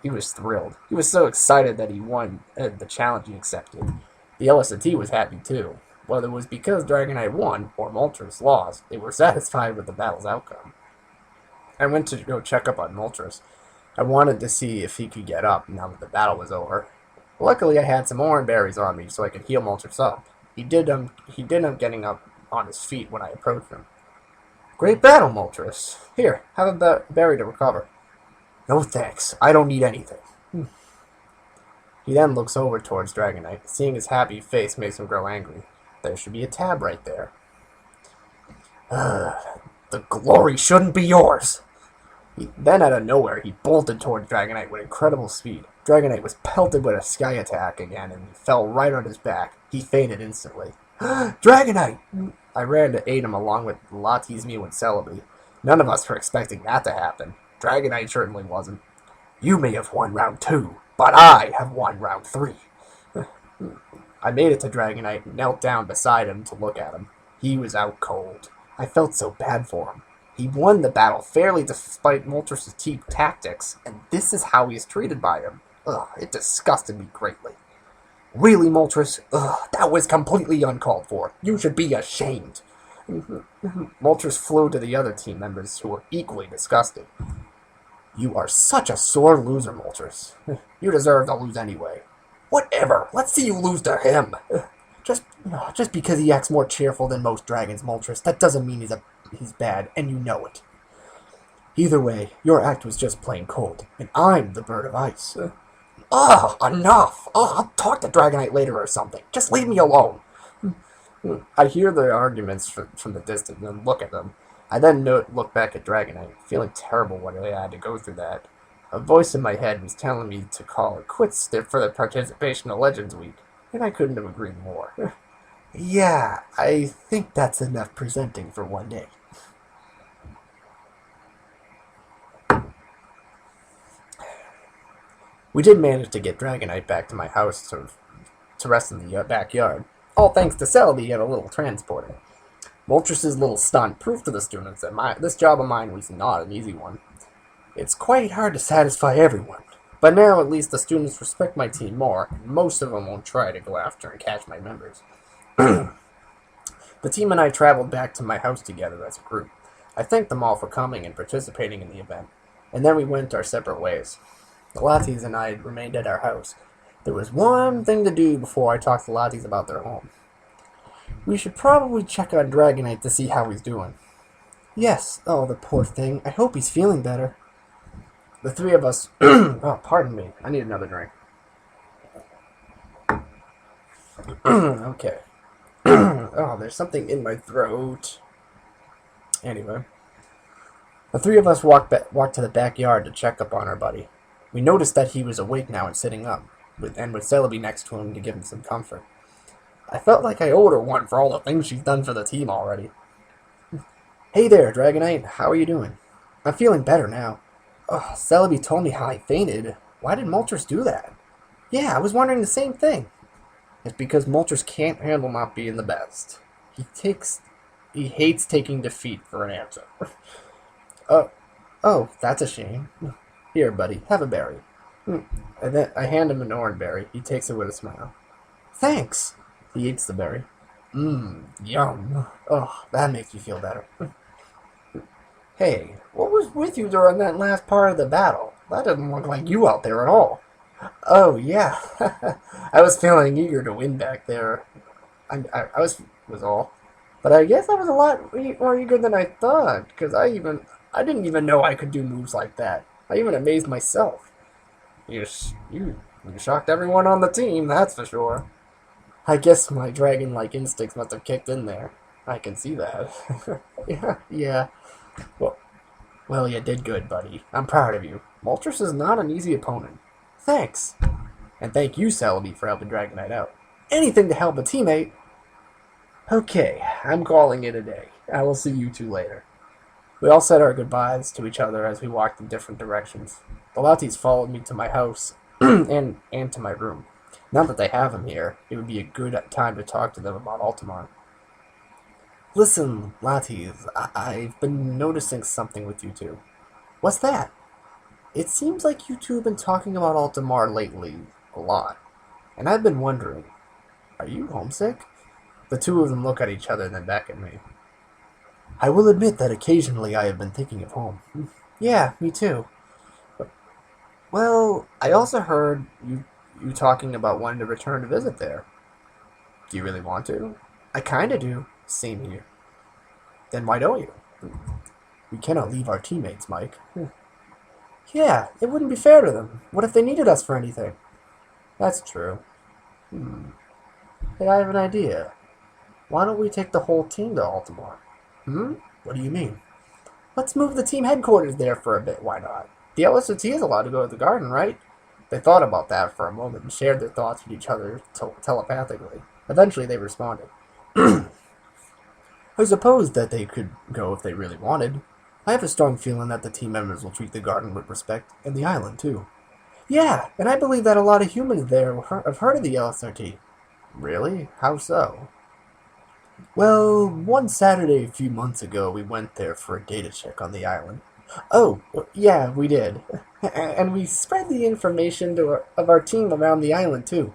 He was thrilled. He was so excited that he won the challenge he accepted. The LS&T was happy too. Whether it was because Dragonite won or Moltres lost, they were satisfied with the battle's outcome. I went to go check up on Moltres. I wanted to see if he could get up now that the battle was over. Luckily, I had some orange berries on me so I could heal Moltres up. He did end up getting up on his feet when I approached him. Great battle, Moltres. Here, have a berry to recover. No thanks. I don't need anything. He then looks over towards Dragonite. Seeing his happy face makes him grow angry. There should be a tab right there. The glory shouldn't be yours. Then out of nowhere, he bolted towards Dragonite with incredible speed. Dragonite was pelted with a Sky Attack again and fell right on his back. He fainted instantly. Dragonite! I ran to aid him along with Latis, Mew, and Celebi. None of us were expecting that to happen. Dragonite certainly wasn't. You may have won round 2, but I have won round 3. I made it to Dragonite and knelt down beside him to look at him. He was out cold. I felt so bad for him. He won the battle fairly despite Moltres' tactics, and this is how he is treated by him. Ugh, it disgusted me greatly. Really, Moltres? Ugh, that was completely uncalled for. You should be ashamed. Moltres flew to the other team members who were equally disgusted. You are such a sore loser, Moltres. You deserve to lose anyway. Whatever. Let's see you lose to him. Just because he acts more cheerful than most dragons, Moltres, that doesn't mean he's bad, and you know it. Either way, your act was just plain cold, and I'm the bird of ice. Enough! I'll talk to Dragonite later or something. Just leave me alone. I hear the arguments from the distance and look at them. I then look back at Dragonite, feeling terrible when I had to go through that. A voice in my head was telling me to call it quits for the participation of Legends Week, and I couldn't have agreed more. Yeah, I think that's enough presenting for one day. We did manage to get Dragonite back to my house to rest in the backyard, all thanks to Celebi and a little transporter. Moltres' little stunt proved to the students that this job of mine was not an easy one. It's quite hard to satisfy everyone, But now at least the students respect my team more, and most of them won't try to go after and catch my members. The team and I traveled back to my house together as a group. I thanked them all for coming and participating in the event, and then we went our separate ways. The Latis and I remained at our house. There was one thing to do before I talked to Latis about their home. We should probably check on Dragonite to see how he's doing. Yes, oh, the poor thing. I hope he's feeling better. The three of us... oh, pardon me. I need another drink. Okay. Oh, there's something in my throat. Anyway. The three of us walked to the backyard to check up on our buddy. We noticed that he was awake now and sitting up, with Celebi next to him to give him some comfort. I felt like I owed her one for all the things she's done for the team already. Hey there, Dragonite. How are you doing? I'm feeling better now. Oh, Celebi told me how I fainted. Why did Moltres do that? Yeah, I was wondering the same thing. It's because Moltres can't handle not being the best. He hates taking defeat for an answer. Oh, that's a shame. Here, buddy, have a berry. And then I hand him an orange berry. He takes it with a smile. Thanks. He eats the berry. Yum. Oh, that makes me feel better. Hey, what was with you during that last part of the battle? That doesn't look like you out there at all. Oh, yeah. I was feeling eager to win back there. I was all. But I guess I was a lot more eager than I thought, because I didn't even know I could do moves like that. I even amazed myself. You shocked everyone on the team, that's for sure. I guess my dragon-like instincts must have kicked in there. I can see that. Yeah. Well, you did good, buddy. I'm proud of you. Moltres is not an easy opponent. Thanks. And thank you, Celebi, for helping Dragonite out. Anything to help a teammate. Okay, I'm calling it a day. I will see you two later. We all said our goodbyes to each other as we walked in different directions. The Latis followed me to my house and to my room. Now that they have him here, it would be a good time to talk to them about Altamar. Listen, Latis, I've been noticing something with you two. What's that? It seems like you two have been talking about Altamar lately a lot. And I've been wondering, are you homesick? The two of them look at each other and then back at me. I will admit that occasionally I have been thinking of home. Yeah, me too. Well, I also heard you talking about wanting to return to visit there. Do you really want to? I kinda do. Same here. Then why don't you? We cannot leave our teammates, Mike. Yeah, it wouldn't be fair to them. What if they needed us for anything? That's true. Hey, I have an idea. Why don't we take the whole team to Altamar? What do you mean? Let's move the team headquarters there for a bit, why not? The LSOT is allowed to go to the garden, right? They thought about that for a moment and shared their thoughts with each other telepathically. Eventually they responded. I suppose that they could go if they really wanted. I have a strong feeling that the team members will treat the garden with respect, and the island too. Yeah, and I believe that a lot of humans there have heard of the LSRT. Really? How so? Well, one Saturday a few months ago, we went there for a data check on the island. Oh, yeah, we did. And we spread the information of our team around the island, too.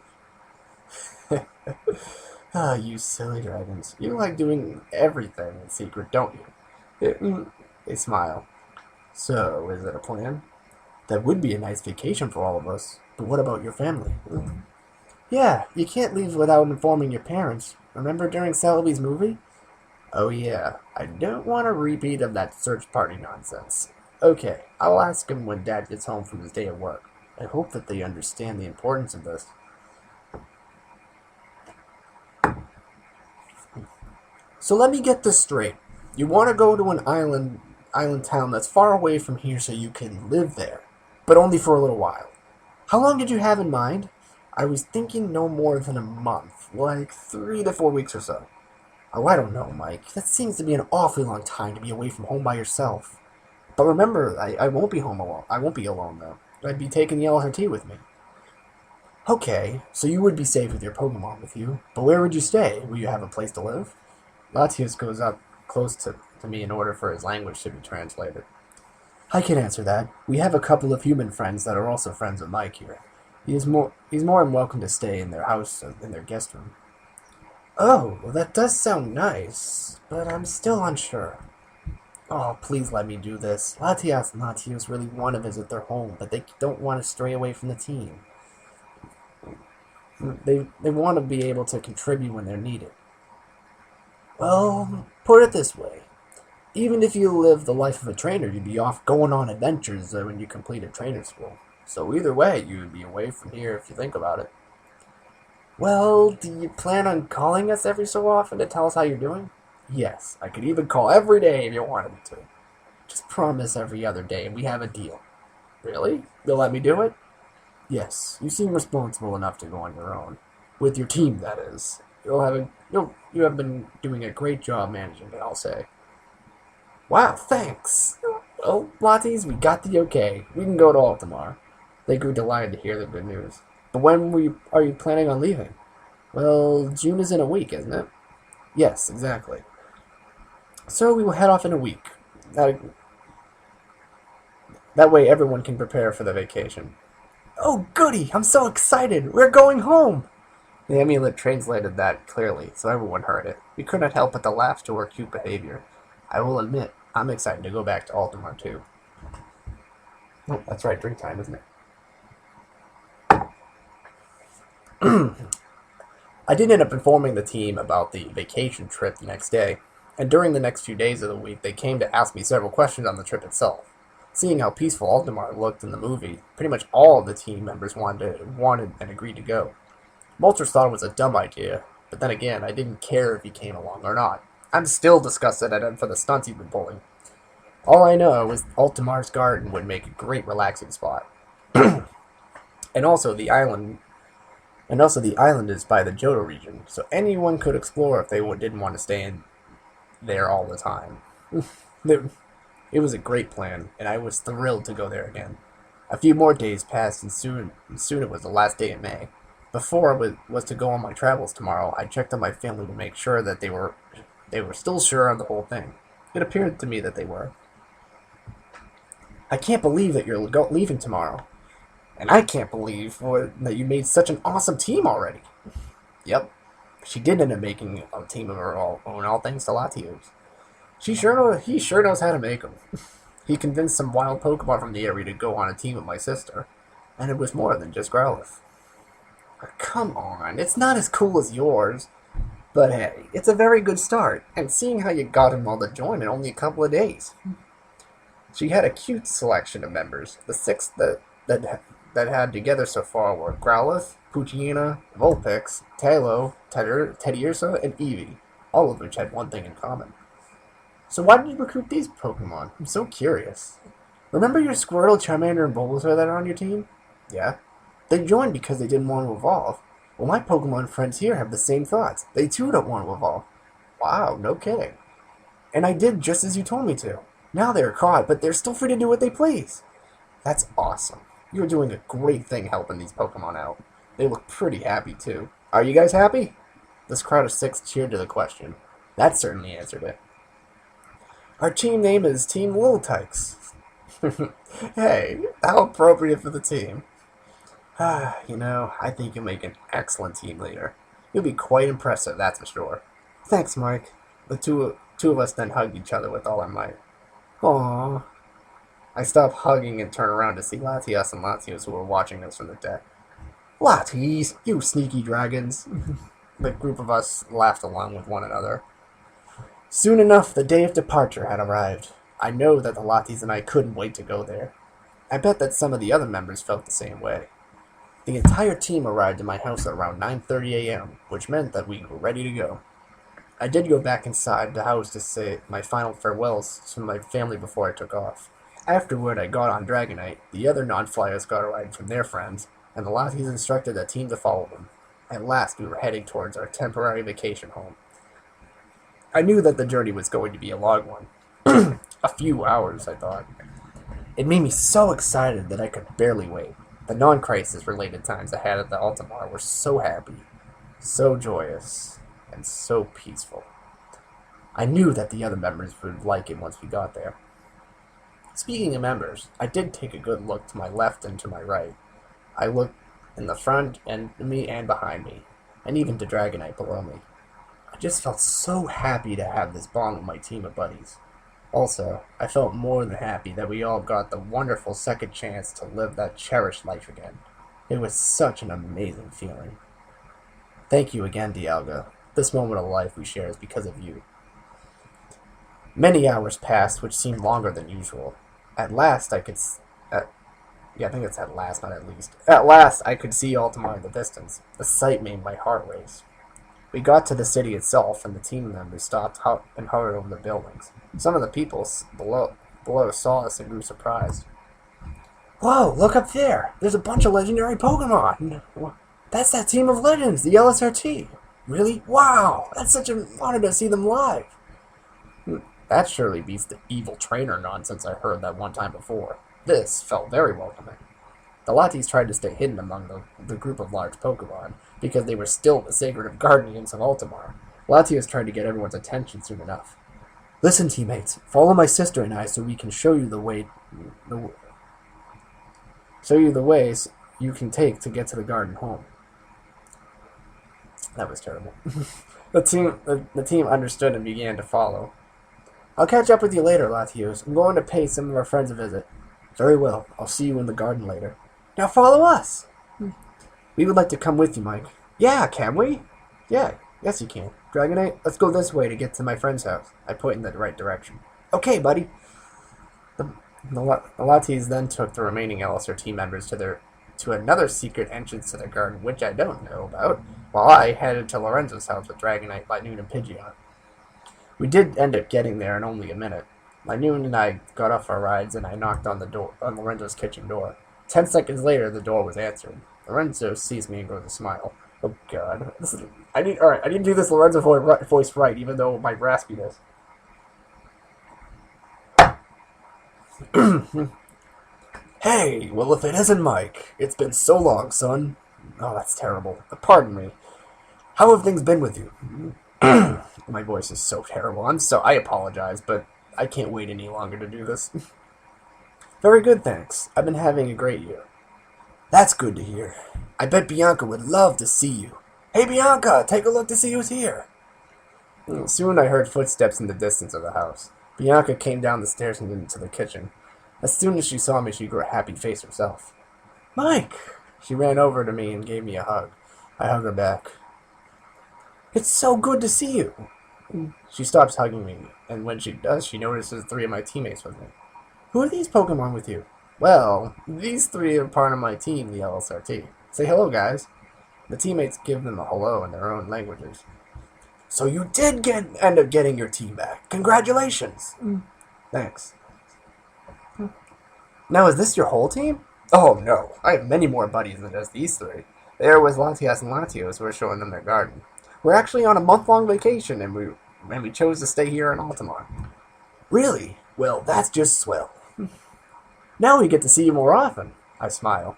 Ah, you silly dragons. You like doing everything in secret, don't you? They smile. So, is it a plan? That would be a nice vacation for all of us. But what about your family? Yeah, you can't leave without informing your parents. Remember during Celebi's movie? Oh yeah, I don't want a repeat of that search party nonsense. Okay, I'll ask him when Dad gets home from his day at work. I hope that they understand the importance of this. So let me get this straight. You want to go to an island town that's far away from here so you can live there, but only for a little while. How long did you have in mind? I was thinking no more than a month, like 3 to 4 weeks or so. Oh, I don't know, Mike. That seems to be an awfully long time to be away from home by yourself. But remember, I won't be home alone. I won't be alone, though. I'd be taking the LSRT with me. Okay, so you would be safe with your Pokemon with you. But where would you stay? Will you have a place to live? Latius goes up close to me in order for his language to be translated. I can answer that. We have a couple of human friends that are also friends of Mike here. He's more than welcome to stay in their house, in their guest room. Oh, well that does sound nice, but I'm still unsure. Oh, please let me do this. Latias and Latios really want to visit their home, but they don't want to stray away from the team. They want to be able to contribute when they're needed. Well, put it this way. Even if you live the life of a trainer, you'd be off going on adventures when you completed trainer school. So either way, you would be away from here if you think about it. Well, do you plan on calling us every so often to tell us how you're doing? Yes, I could even call every day if you wanted me to. Just promise every other day and we have a deal. Really? You'll let me do it? Yes, you seem responsible enough to go on your own. With your team, that is. You have been doing a great job managing it, I'll say. Wow, thanks. Well, Latis, we got the okay. We can go to Altamar. They grew delighted to hear the good news. But when are you planning on leaving? Well, June is in a week, isn't it? Yes, exactly. So we will head off in a week. That way everyone can prepare for the vacation. Oh, goody! I'm so excited! We're going home! The amulet translated that clearly, so everyone heard it. We could not help but to laugh to her cute behavior. I will admit, I'm excited to go back to Altamar, too. Oh, that's right, drink time, isn't it? I did end up informing the team about the vacation trip the next day, and during the next few days of the week, they came to ask me several questions on the trip itself. Seeing how peaceful Altamar looked in the movie, pretty much all of the team members wanted and agreed to go. Moltres thought it was a dumb idea, but then again, I didn't care if he came along or not. I'm still disgusted at him for the stunts he'd been pulling. All I know is Altamar's garden would make a great relaxing spot. And also the island is by the Johto region, so anyone could explore if they didn't want to stay in there all the time. It was a great plan, and I was thrilled to go there again. A few more days passed, and soon it was the last day in May. Before I was to go on my travels tomorrow, I checked on my family to make sure that they were still sure of the whole thing. It appeared to me that they were. I can't believe that you're leaving tomorrow. And I can't believe that you made such an awesome team already. Yep. She did end up making a team of her own, all thanks to Latios. He sure knows how to make them. He convinced some wild Pokemon from the area to go on a team with my sister. And it was more than just Growlithe. Come on, it's not as cool as yours. But hey, it's a very good start. And seeing how you got them all to join in only a couple of days. She had a cute selection of members. The 6 that had together so far were Growlithe, Poochyena, Vulpix, Tailo, Teddiursa, and Eevee, all of which had one thing in common. So why did you recruit these Pokemon? I'm so curious. Remember your Squirtle, Charmander, and Bulbasaur that are on your team? Yeah. They joined because they didn't want to evolve. Well, my Pokemon friends here have the same thoughts. They too don't want to evolve. Wow, no kidding. And I did just as you told me to. Now they're caught, but they're still free to do what they please. That's awesome. You're doing a great thing helping these Pokemon out. They look pretty happy, too. Are you guys happy? This crowd of 6 cheered to the question. That certainly answered it. Our team name is Team Liltykes. Hey, how appropriate for the team. I think you'll make an excellent team leader. You'll be quite impressive, that's for sure. Thanks, Mike. The two of us then hugged each other with all our might. Aww. I stopped hugging and turned around to see Latias and Latios who were watching us from the deck. Latis, you sneaky dragons. The group of us laughed along with one another. Soon enough, the day of departure had arrived. I know that the Latis and I couldn't wait to go there. I bet that some of the other members felt the same way. The entire team arrived at my house at around 9:30 a.m., which meant that we were ready to go. I did go back inside the house to say my final farewells to my family before I took off. Afterward, I got on Dragonite. The other non-flyers got a ride from their friends, and the Latis instructed the team to follow them. At last, we were heading towards our temporary vacation home. I knew that the journey was going to be a long one. A few hours, I thought. It made me so excited that I could barely wait. The non-crisis related times I had at the Altamar were so happy, so joyous, and so peaceful. I knew that the other members would like it once we got there. Speaking of members, I did take a good look to my left and to my right. I looked in the front and me and behind me, and even to Dragonite below me. I just felt so happy to have this bond with my team of buddies. Also, I felt more than happy that we all got the wonderful second chance to live that cherished life again. It was such an amazing feeling. Thank you again, Dialga. This moment of life we share is because of you. Many hours passed, which seemed longer than usual. At last, I could... I think it's at last, not at least. At last, I could see Altamar in the distance. The sight made my heart race. We got to the city itself, and the team members stopped and hovered over the buildings. Some of the people below saw us and grew surprised. Whoa, look up there! There's a bunch of legendary Pokemon! That's that team of legends, the LSRT! Really? Wow! That's such an honor to see them live! That surely beats the evil trainer nonsense I heard that one time before. This felt very welcoming. The Latis tried to stay hidden among the group of large Pokemon, because they were still the sacred guardians of Altamar. Latios tried to get everyone's attention soon enough. Listen, teammates, follow my sister and I so we can show you the ways you can take to get to the garden home. That was terrible. The team understood and began to follow. I'll catch up with you later, Latios. I'm going to pay some of our friends a visit. Very well. I'll see you in the garden later. Now follow us! We would like to come with you, Mike. Yeah, can we? Yeah, yes you can. Dragonite, let's go this way to get to my friend's house. I point in the right direction. Okay, buddy. The Latis then took the remaining LSR team members to another secret entrance to the garden, which I don't know about, while I headed to Lorenzo's house with Dragonite, Lightnoon, and Pidgeot. We did end up getting there in only a minute. Lightnoon and I got off our rides, and I knocked on Lorenzo's kitchen door. 10 seconds later, the door was answered. Lorenzo sees me and goes to smile. Oh God, I need to do this Lorenzo voice right, even though my raspiness. Hey, well if it isn't Mike, it's been so long, son. Oh, that's terrible. Pardon me. How have things been with you? My voice is so terrible. I apologize, but I can't wait any longer to do this. Very good, thanks. I've been having a great year. That's good to hear. I bet Bianca would love to see you. Hey, Bianca, take a look to see who's here. Soon I heard footsteps in the distance of the house. Bianca came down the stairs and into the kitchen. As soon as she saw me, she grew a happy face herself. Mike! She ran over to me and gave me a hug. I hugged her back. It's so good to see you. She stops hugging me, and when she does, she notices 3 of my teammates with me. Who are these Pokemon with you? Well, these 3 are part of my team, the LSRT. Say hello, guys. The teammates give them a hello in their own languages. So you did end up getting your team back. Congratulations. Thanks. Now, is this your whole team? Oh, no. I have many more buddies than just these 3. They are with Latias and Latios who are showing them their garden. We're actually on a month-long vacation, and we chose to stay here in Altamar. Really? Well, that's just swell. Now we get to see you more often. I smile.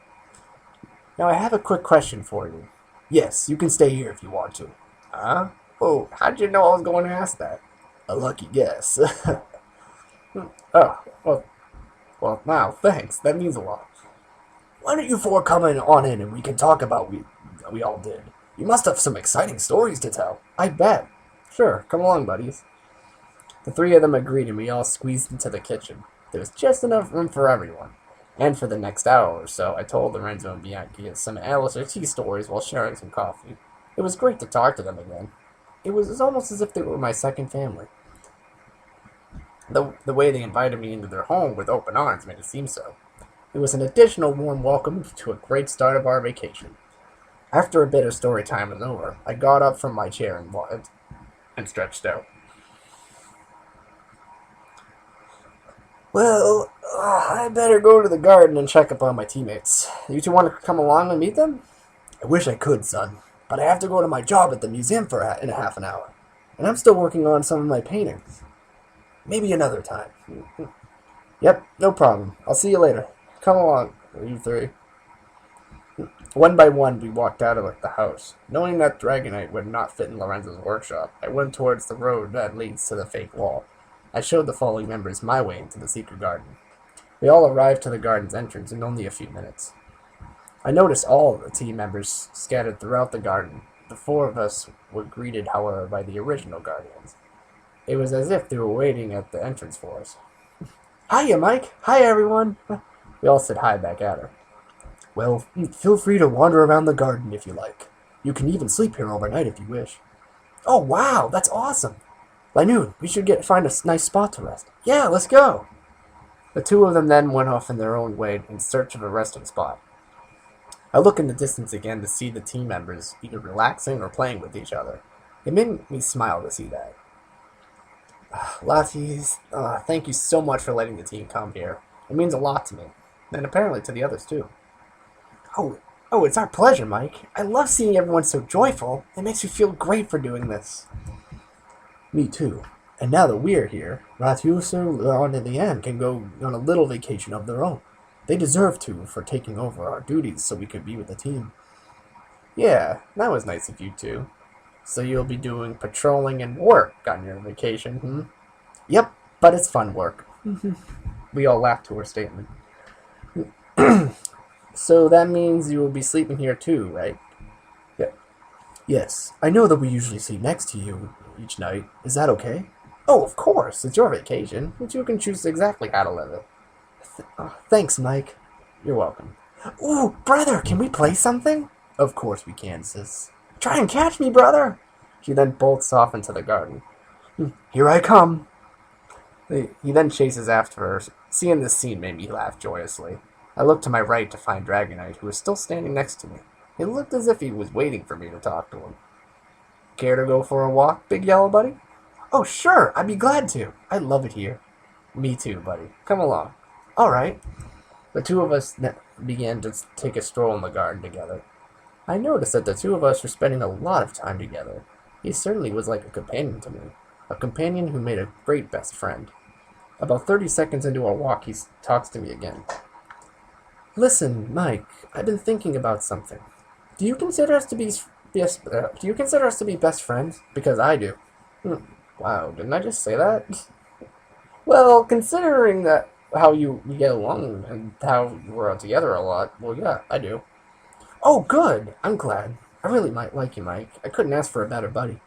Now I have a quick question for you. Yes, you can stay here if you want to. Huh? Oh, how'd you know I was going to ask that? A lucky guess. Oh, well, now, thanks. That means a lot. Why don't you 4 come on in and we can talk about what we all did? You must have some exciting stories to tell. I bet. Sure, come along, buddies. The 3 of them agreed and we all squeezed into the kitchen. There was just enough room for everyone. And for the next hour or so, I told Lorenzo and Bianca some LSRT stories while sharing some coffee. It was great to talk to them again. It was almost as if they were my second family. The way they invited me into their home with open arms made it seem so. It was an additional warm welcome to a great start of our vacation. After a bit of story time was over, I got up from my chair and stretched out. Well, I better go to the garden and check up on my teammates. You 2 want to come along and meet them? I wish I could, son, but I have to go to my job at the museum in a half an hour. And I'm still working on some of my paintings. Maybe another time. Yep, no problem. I'll see you later. Come along, you 3. One by one, we walked out of the house. Knowing that Dragonite would not fit in Lorenzo's workshop, I went towards the road that leads to the fake wall. I showed the following members my way into the secret garden. We all arrived to the garden's entrance in only a few minutes. I noticed all the team members scattered throughout the garden. The four of us were greeted, however, by the original guardians. It was as if they were waiting at the entrance for us. Hiya, Mike! Hi, everyone! We all said hi back at her. Well, feel free to wander around the garden if you like. You can even sleep here overnight if you wish. Oh, wow! That's awesome! By noon, we should find a nice spot to rest. Yeah, let's go! The two of them then went off in their own way in search of a resting spot. I look in the distance again to see the team members either relaxing or playing with each other. It made me smile to see that. Latis, thank you so much for letting the team come here. It means a lot to me, and apparently to the others too. Oh, it's our pleasure, Mike. I love seeing everyone so joyful. It makes me feel great for doing this. Me too. And now that we're here, Ratiuso and the end can go on a little vacation of their own. They deserve to for taking over our duties so we could be with the team. Yeah, that was nice of you two. So you'll be doing patrolling and work on your vacation, Yep, but it's fun work. We all laughed to her statement. So that means you will be sleeping here too, right? Yeah. Yes, I know that we usually sleep next to you each night. Is that okay? Oh, of course. It's your vacation, but you can choose exactly how to live it. Thanks, Mike. You're welcome. Ooh, brother, can we play something? Of course we can, sis. Try and catch me, brother! She then bolts off into the garden. Here I come! He then chases after her. Seeing this scene made me laugh joyously. I looked to my right to find Dragonite, who was still standing next to me. It looked as if he was waiting for me to talk to him. Care to go for a walk, Big Yellow Buddy? Oh, sure, I'd be glad to. I love it here. Me too, buddy. Come along. All right. The two of us began to take a stroll in the garden together. I noticed that the two of us were spending a lot of time together. He certainly was like a companion to me, a companion who made a great best friend. About 30 seconds into our walk, he talks to me again. Listen, Mike, I've been thinking about something. Do you consider us to be best friends? Because I do. Wow, didn't I just say that? Well, considering that how you get along and how we're all together a lot, well, yeah, I do. Oh, good. I'm glad. I really might like you, Mike. I couldn't ask for a better buddy.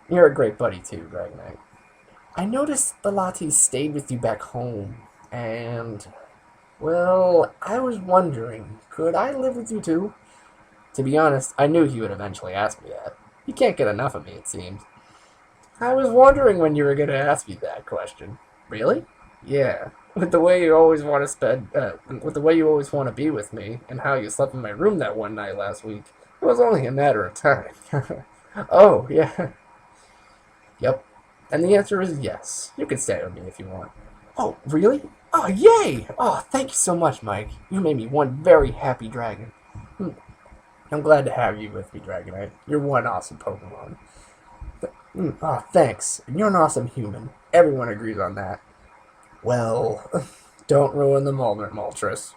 You're a great buddy, too, Dragonite. I noticed the Latis stayed with you back home, and, well, I was wondering, could I live with you, too? To be honest, I knew he would eventually ask me that. He can't get enough of me, it seems. I was wondering when you were going to ask me that question. Really? Yeah. With the way you always want to be with me, and how you slept in my room that one night last week, it was only a matter of time. Oh, yeah. Yep. And the answer is yes. You can stay with me if you want. Oh, really? Oh, yay! Oh, thank you so much, Mike. You made me one very happy dragon. I'm glad to have you with me, Dragonite. You're one awesome Pokemon. Oh, thanks. You're an awesome human. Everyone agrees on that. Well, don't ruin the moment, Moltres.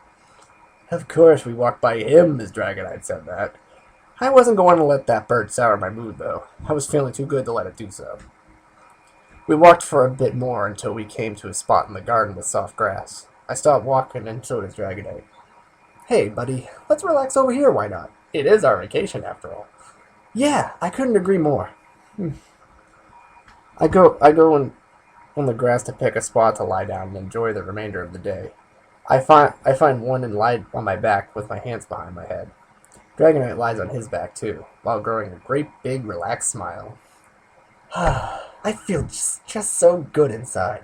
Of course, we walked by him as Dragonite said that. I wasn't going to let that bird sour my mood, though. I was feeling too good to let it do so. We walked for a bit more until we came to a spot in the garden with soft grass. I stopped walking, and so did Dragonite. Hey, buddy, let's relax over here, why not? It is our vacation, after all. Yeah, I couldn't agree more. I go on the grass to pick a spot to lie down and enjoy the remainder of the day. I find one and lie on my back with my hands behind my head. Dragonite lies on his back too, while growing a great big relaxed smile. I feel just so good inside.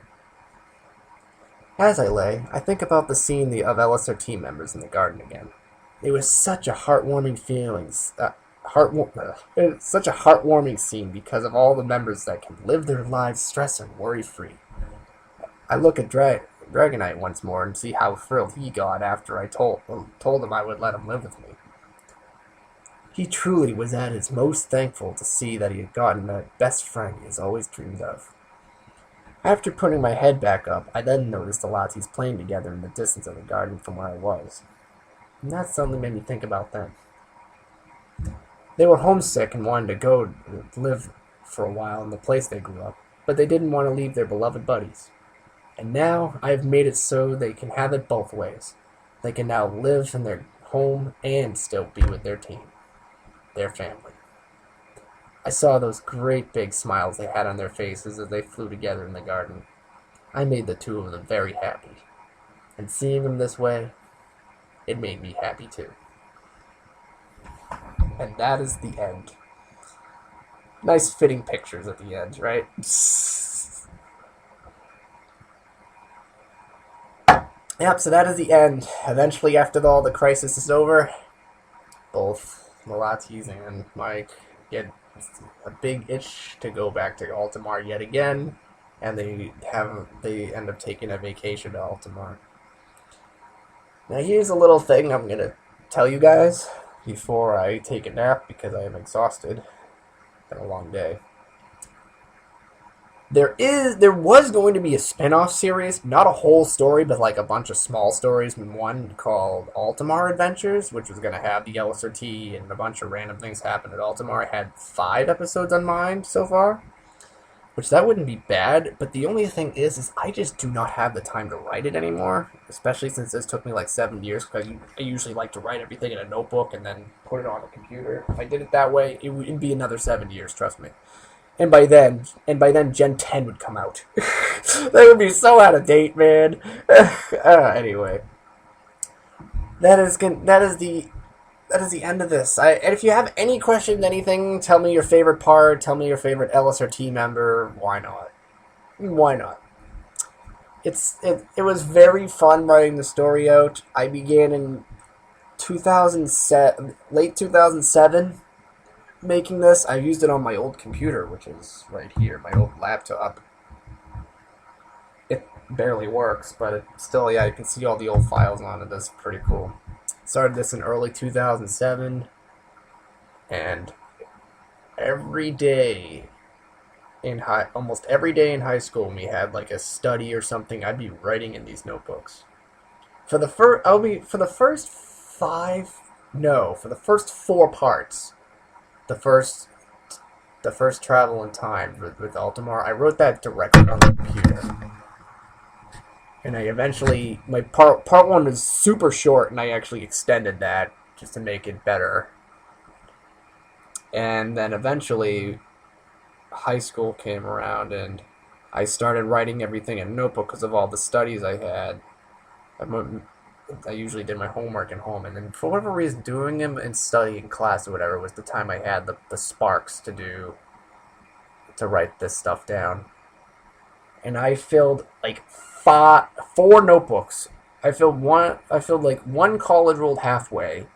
As I lay, I think about the scene of LSR team members in the garden again. It was such a heartwarming such a heartwarming scene because of all the members that can live their lives stress and worry-free. I look at Dragonite once more and see how thrilled he got after I told him I would let him live with me. He truly was at his most thankful to see that he had gotten that best friend he has always dreamed of. After putting my head back up, I then noticed the Latis playing together in the distance of the garden from where I was. And that suddenly made me think about them. They were homesick and wanted to go live for a while in the place they grew up, but they didn't want to leave their beloved buddies. And now I've made it so they can have it both ways. They can now live in their home and still be with their team, their family. I saw those great big smiles they had on their faces as they flew together in the garden. I made the two of them very happy. And seeing them this way, it made me happy too. And that is the end. Nice fitting pictures at the end, right? Yep, so that is the end. Eventually, after all the crisis is over, both Latis and Mike get a big itch to go back to Altamar yet again, and they end up taking a vacation to Altamar. Now here's a little thing I'm gonna tell you guys before I take a nap because I am exhausted. It's been a long day. There was going to be a spin-off series, not a whole story, but like a bunch of small stories, one called Altamar Adventures, which was going to have the LSRT and a bunch of random things happen at Altamar. I had 5 episodes on mine so far, which that wouldn't be bad, but the only thing is I just do not have the time to write it anymore, especially since this took me like 7 years, because I usually like to write everything in a notebook and then put it on a computer. If I did it that way, it would be another 7 years, trust me. And by then, Gen 10 would come out. That would be so out of date, man. Anyway, that is the end of this. And if you have any questions, anything, tell me your favorite part. Tell me your favorite LSRT member. Why not? Why not? It was very fun writing the story out. I began in 2007, late 2007. Making this. I used it on my old computer, which is right here, my old laptop. It barely works, but it still, yeah, you can see all the old files on it. That's pretty cool. Started this in early 2007, and almost every day in high school, when we had like a study or something, I'd be writing in these notebooks. For the first 4 parts. The first travel in time with Altamar, I wrote that directly on the computer. And I eventually, my part 1 was super short, and I actually extended that just to make it better. And then eventually, high school came around, and I started writing everything in a notebook because of all the studies I had. I usually did my homework at home, and then for whatever reason, doing them in studying class or whatever was the time I had the sparks to write this stuff down. And I filled like 4 notebooks. I filled like 1 college ruled halfway,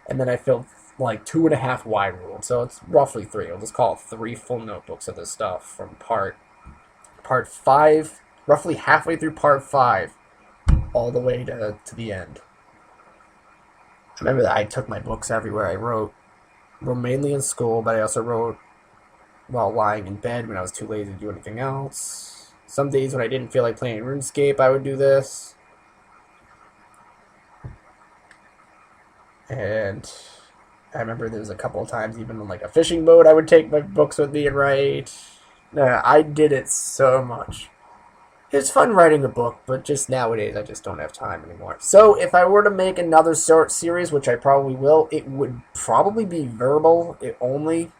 and then I filled like 2.5 wide ruled. So it's roughly 3. I'll just call it 3 full notebooks of this stuff from part 5, roughly halfway through part 5. All the way to the end. I remember that I took my books everywhere. I wrote mainly in school, but I also wrote while lying in bed when I was too lazy to do anything else. Some days when I didn't feel like playing RuneScape, I would do this. And I remember there was a couple of times, even on like a fishing boat, I would take my books with me and write. I did it so much. It's fun writing a book, but just nowadays I just don't have time anymore. So if I were to make another series, which I probably will, it would probably be verbal only.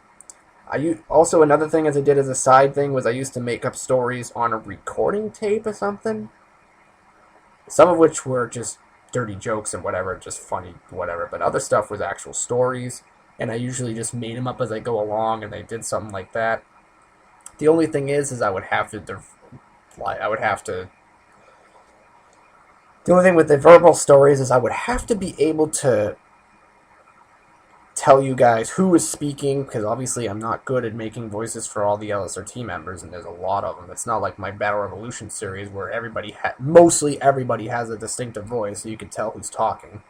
Also, another thing as I did as a side thing was I used to make up stories on a recording tape or something. Some of which were just dirty jokes and whatever, just funny whatever. But other stuff was actual stories, and I usually just made them up as I go along, and I did something like that. The only thing is I would have to... The only thing with the verbal stories is I would have to be able to tell you guys who is speaking, because obviously I'm not good at making voices for all the LSRT members, and there's a lot of them. It's not like my Battle Revolution series where mostly everybody has a distinctive voice, so you can tell who's talking.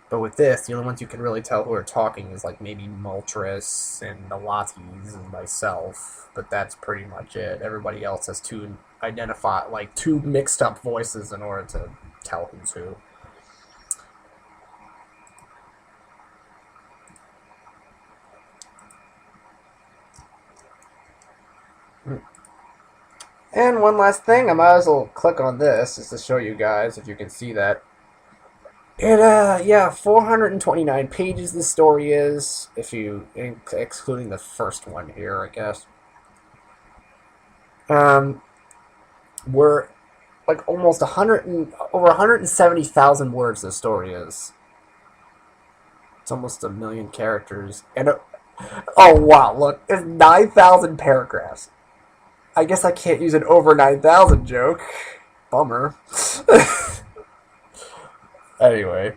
But with this, the only ones you can really tell who are talking is like maybe Moltres and the Latis and myself, but that's pretty much it. Everybody else has two mixed up voices in order to tell who's who. And one last thing, I might as well click on this just to show you guys if you can see that. Yeah, 429 pages the story is, if you excluding the first one here, I guess. We're like almost over 170,000 words the story is. It's almost 1 million characters. And oh wow, look, it's 9,000 paragraphs. I guess I can't use an over 9,000 joke. Bummer. Anyway,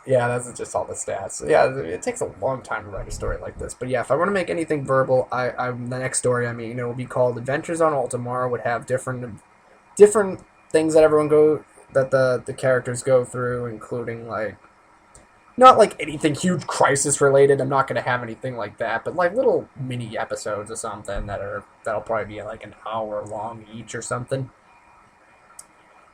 yeah, that's just all the stats. Yeah, it takes a long time to write a story like this. But yeah, if I want to make anything verbal, the next story, it will be called Adventures on Altamar. Would have different things that the characters go through, including like not like anything huge crisis related. I'm not going to have anything like that, but like little mini episodes or something that'll probably be like an hour long each or something.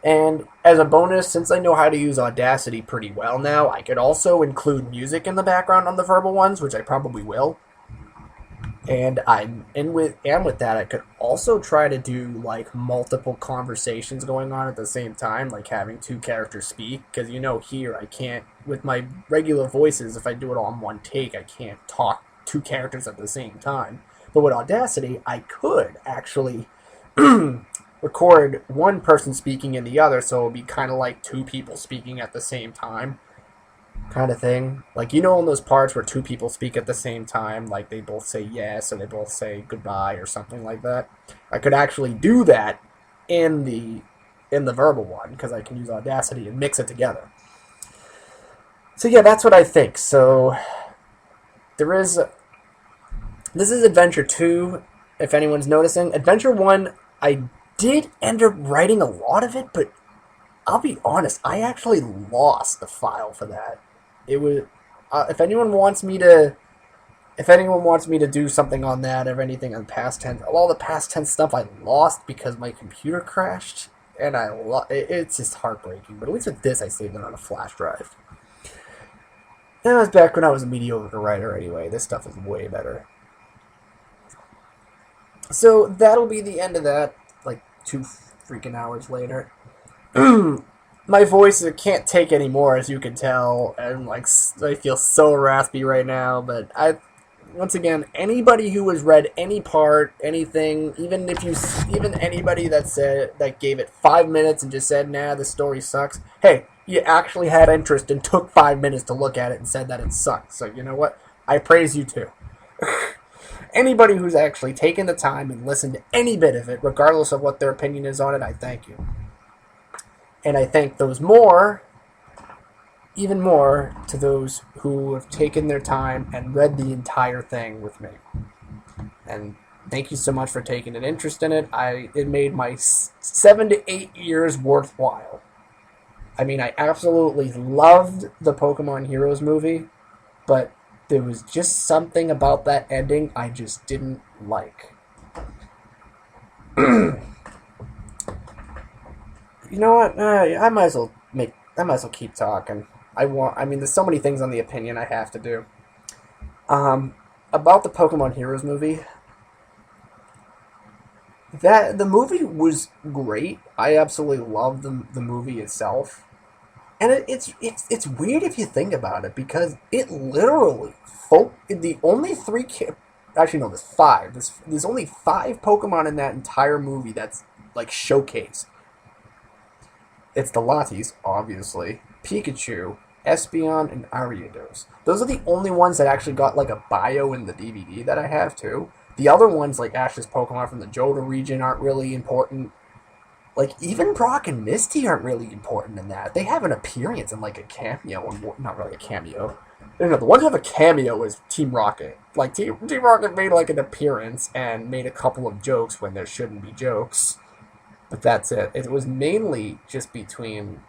And as a bonus, since I know how to use Audacity pretty well now, I could also include music in the background on the verbal ones, which I probably will. And with that, I could also try to do like multiple conversations going on at the same time, like having two characters speak. Because here I can't, with my regular voices, if I do it all in one take, I can't talk two characters at the same time. But with Audacity, I could actually record one person speaking and the other, so it would be kind of like two people speaking at the same time, kind of thing. Like, in those parts where two people speak at the same time, like they both say yes or they both say goodbye or something like that. I could actually do that in the verbal one, because I can use Audacity and mix it together. So yeah, that's what I think. So this is Adventure 2, if anyone's noticing. Adventure 1, I did end up writing a lot of it, but I'll be honest, I actually lost the file for that. It was if anyone wants me to do something on that or anything on past tense, all the past tense stuff I lost because my computer crashed, and it's just heartbreaking. But at least with this, I saved it on a flash drive. And that was back when I was a mediocre writer anyway. This stuff is way better. So that'll be the end of that. 2 freaking hours later. My voice can't take anymore, as you can tell, and I feel so raspy right now. But once again, anybody who has read any part, anything, even anybody that gave it 5 minutes and just said, "Nah, the story sucks." Hey, you actually had interest and took 5 minutes to look at it and said that it sucks. So you know what? I praise you too. Anybody who's actually taken the time and listened to any bit of it, regardless of what their opinion is on it, I thank you. And I thank even more to those who have taken their time and read the entire thing with me. And thank you so much for taking an interest in it. It made my 7 to 8 years worthwhile. I absolutely loved the Pokemon Heroes movie, but there was just something about that ending I just didn't like. You know what? I might as well keep talking. There's so many things on the opinion I have to do. About the Pokemon Heroes movie. The movie was great. I absolutely loved the movie itself. And it's weird if you think about it, because it literally the only actually no, there's 5. There's only 5 Pokemon in that entire movie that's like showcased. It's the Latis, obviously, Pikachu, Espeon, and Ariados. Those are the only ones that actually got like a bio in the DVD that I have too. The other ones, like Ash's Pokemon from the Johto region, aren't really important. Like, even Brock and Misty aren't really important in that. They have an appearance in, like, a cameo. Not really a cameo. No, the ones who have a cameo is Team Rocket. Like, Team Rocket made, like, an appearance and made a couple of jokes when there shouldn't be jokes. But that's it. It was mainly just between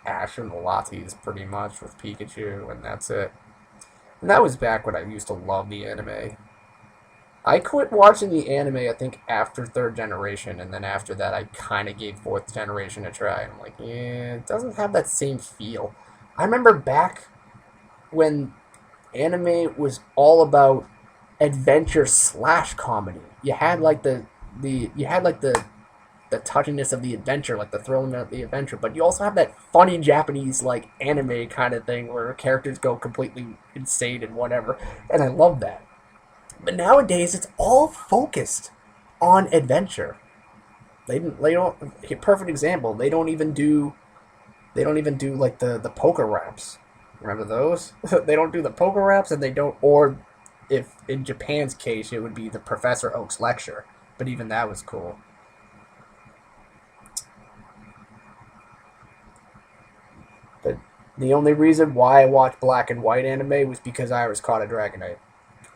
Ash and the Latis, pretty much, with Pikachu, and that's it. And that was back when I used to love the anime. I quit watching the anime, I think, after 3rd generation, and then after that I kind of gave 4th generation a try. I'm like, yeah, it doesn't have that same feel. I remember back when anime was all about adventure / comedy. You had, like, the you had like the touchiness of the adventure, like the thrilling of the adventure, but you also have that funny Japanese like anime kind of thing where characters go completely insane and whatever, and I love that. But nowadays it's all focused on adventure. They don't. Perfect example. They don't even do like the poker raps. Remember those? They don't do the poker raps, and they don't. Or if in Japan's case, it would be the Professor Oak's lecture. But even that was cool. But the only reason why I watched black and white anime was because Iris caught a Dragonite.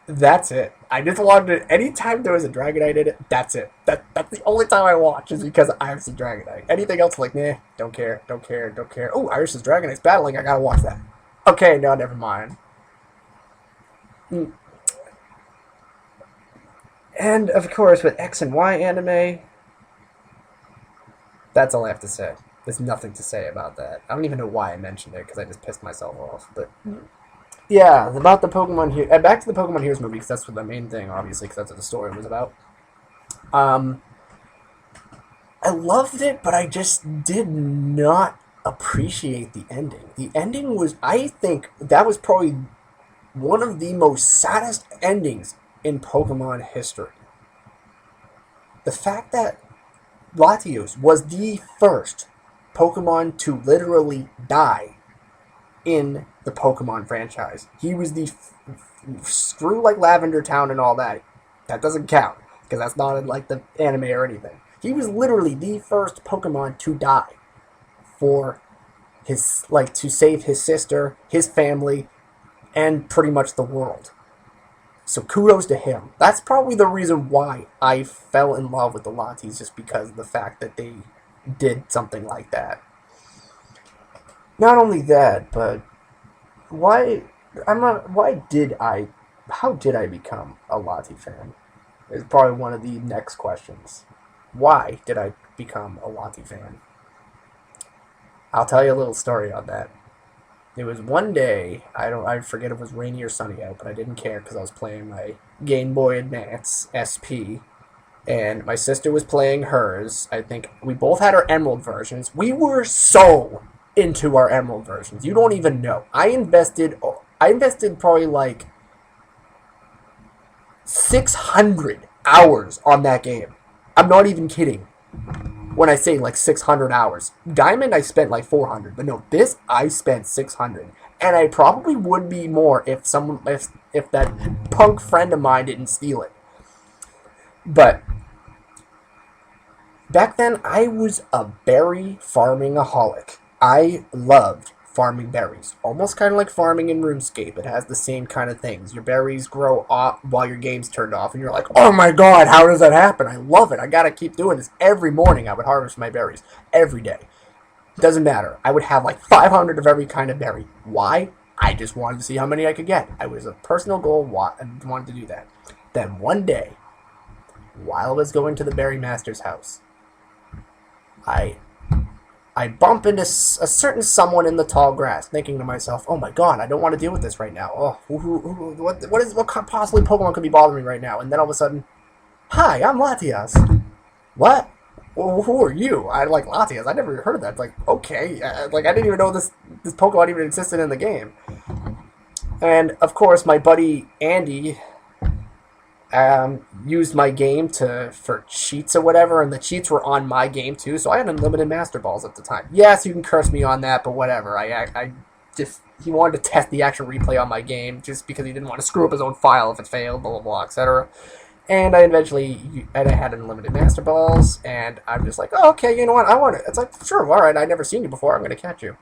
That's it. I just wanted to, anytime there was a Dragonite in it, that's it. That's the only time I watch is because of Iris' Dragonite. Anything else, like, nah, don't care. Oh, Iris' Dragonite's battling, I gotta watch that. Okay, no, never mind. And, of course, with X and Y anime, that's all I have to say. There's nothing to say about that. I don't even know why I mentioned it, because I just pissed myself off, but... Yeah, about the Pokemon here. Back to the Pokemon Heroes movie, because that's what the main thing, obviously, because that's what the story was about. I loved it, but I just did not appreciate the ending. The ending was, I think, that was probably one of the most saddest endings in Pokemon history. The fact that Latios was the first Pokemon to literally die in the Pokemon franchise. He was the screw like Lavender Town and all that. That doesn't count because that's not in like the anime or anything. He was literally the first Pokemon to die for his to save his sister, his family, and pretty much the world. So kudos to him. That's probably the reason why I fell in love with the Latis, just because of the fact that they did something like that. Not only that, but how did I become a Lati fan? Is probably one of the next questions. Why did I become a Lati fan? I'll tell you a little story on that. It was one day, I forget if it was rainy or sunny out, but I didn't care because I was playing my Game Boy Advance SP, and my sister was playing hers. I think we both had our Emerald versions. We were so into our Emerald versions. You don't even know. I invested probably like 600 hours on that game. I'm not even kidding when I say like 600 hours. Diamond I spent like 400, but no, this I spent 600. And I probably would be more if that punk friend of mine didn't steal it. But back then I was a berry farming-aholic. I loved farming berries. Almost kind of like farming in RuneScape. It has the same kind of things. Your berries grow off while your game's turned off, and you're like, oh my god, how does that happen? I love it. I gotta keep doing this. Every morning I would harvest my berries. Every day. Doesn't matter. I would have like 500 of every kind of berry. Why? I just wanted to see how many I could get. It was a personal goal. I wanted to do that. Then one day, while I was going to the Berry Master's house, I bump into a certain someone in the tall grass, thinking to myself, oh my god, I don't want to deal with this right now. Oh, what possibly Pokemon could be bothering me right now? And then all of a sudden, hi, I'm Latias. What? Well, who are you? I like Latias. I never heard of that. It's like, okay. I didn't even know this Pokemon even existed in the game. And, of course, my buddy Andy used my game for cheats or whatever, and the cheats were on my game too, so I had unlimited Master Balls at the time. Yes, you can curse me on that, but whatever. He wanted to test the actual replay on my game just because he didn't want to screw up his own file if it failed, blah, blah, blah, etc. And I had unlimited Master Balls, and I'm just like, oh, okay, you know what, I want it. It's like, sure, alright, I've never seen you before, I'm going to catch you.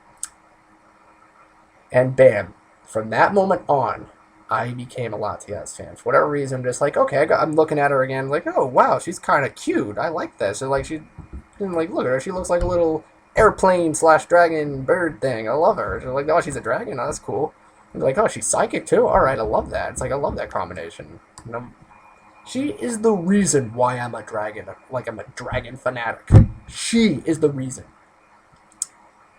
And bam, from that moment on, I became a Latias fan. For whatever reason, I'm just like, okay, I'm looking at her again, like, oh, wow, she's kind of cute. I like this. And, look at her. She looks like a little airplane/dragon bird thing. I love her. She's like, oh, she's a dragon. Oh, that's cool. And like, oh, she's psychic, too? All right, I love that. It's like, I love that combination. She is the reason why I'm a dragon. Like, I'm a dragon fanatic. She is the reason.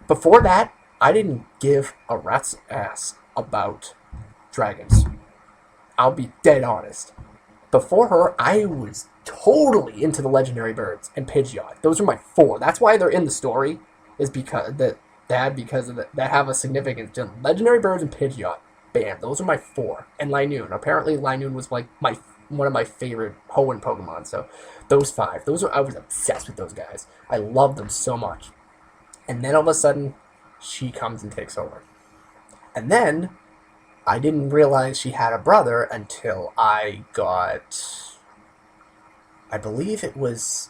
Before that, I didn't give a rat's ass about dragons. I'll be dead honest. Before her, I was totally into the legendary birds and Pidgeot. Those are my 4. That's why they're in the story, is because that have a significance. Legendary birds and Pidgeot. Bam, those are my 4. And Linoon. Apparently Linoon was like one of my favorite Hoenn Pokemon. So those 5. I was obsessed with those guys. I loved them so much. And then all of a sudden, she comes and takes over. And then I didn't realize she had a brother until I believe it was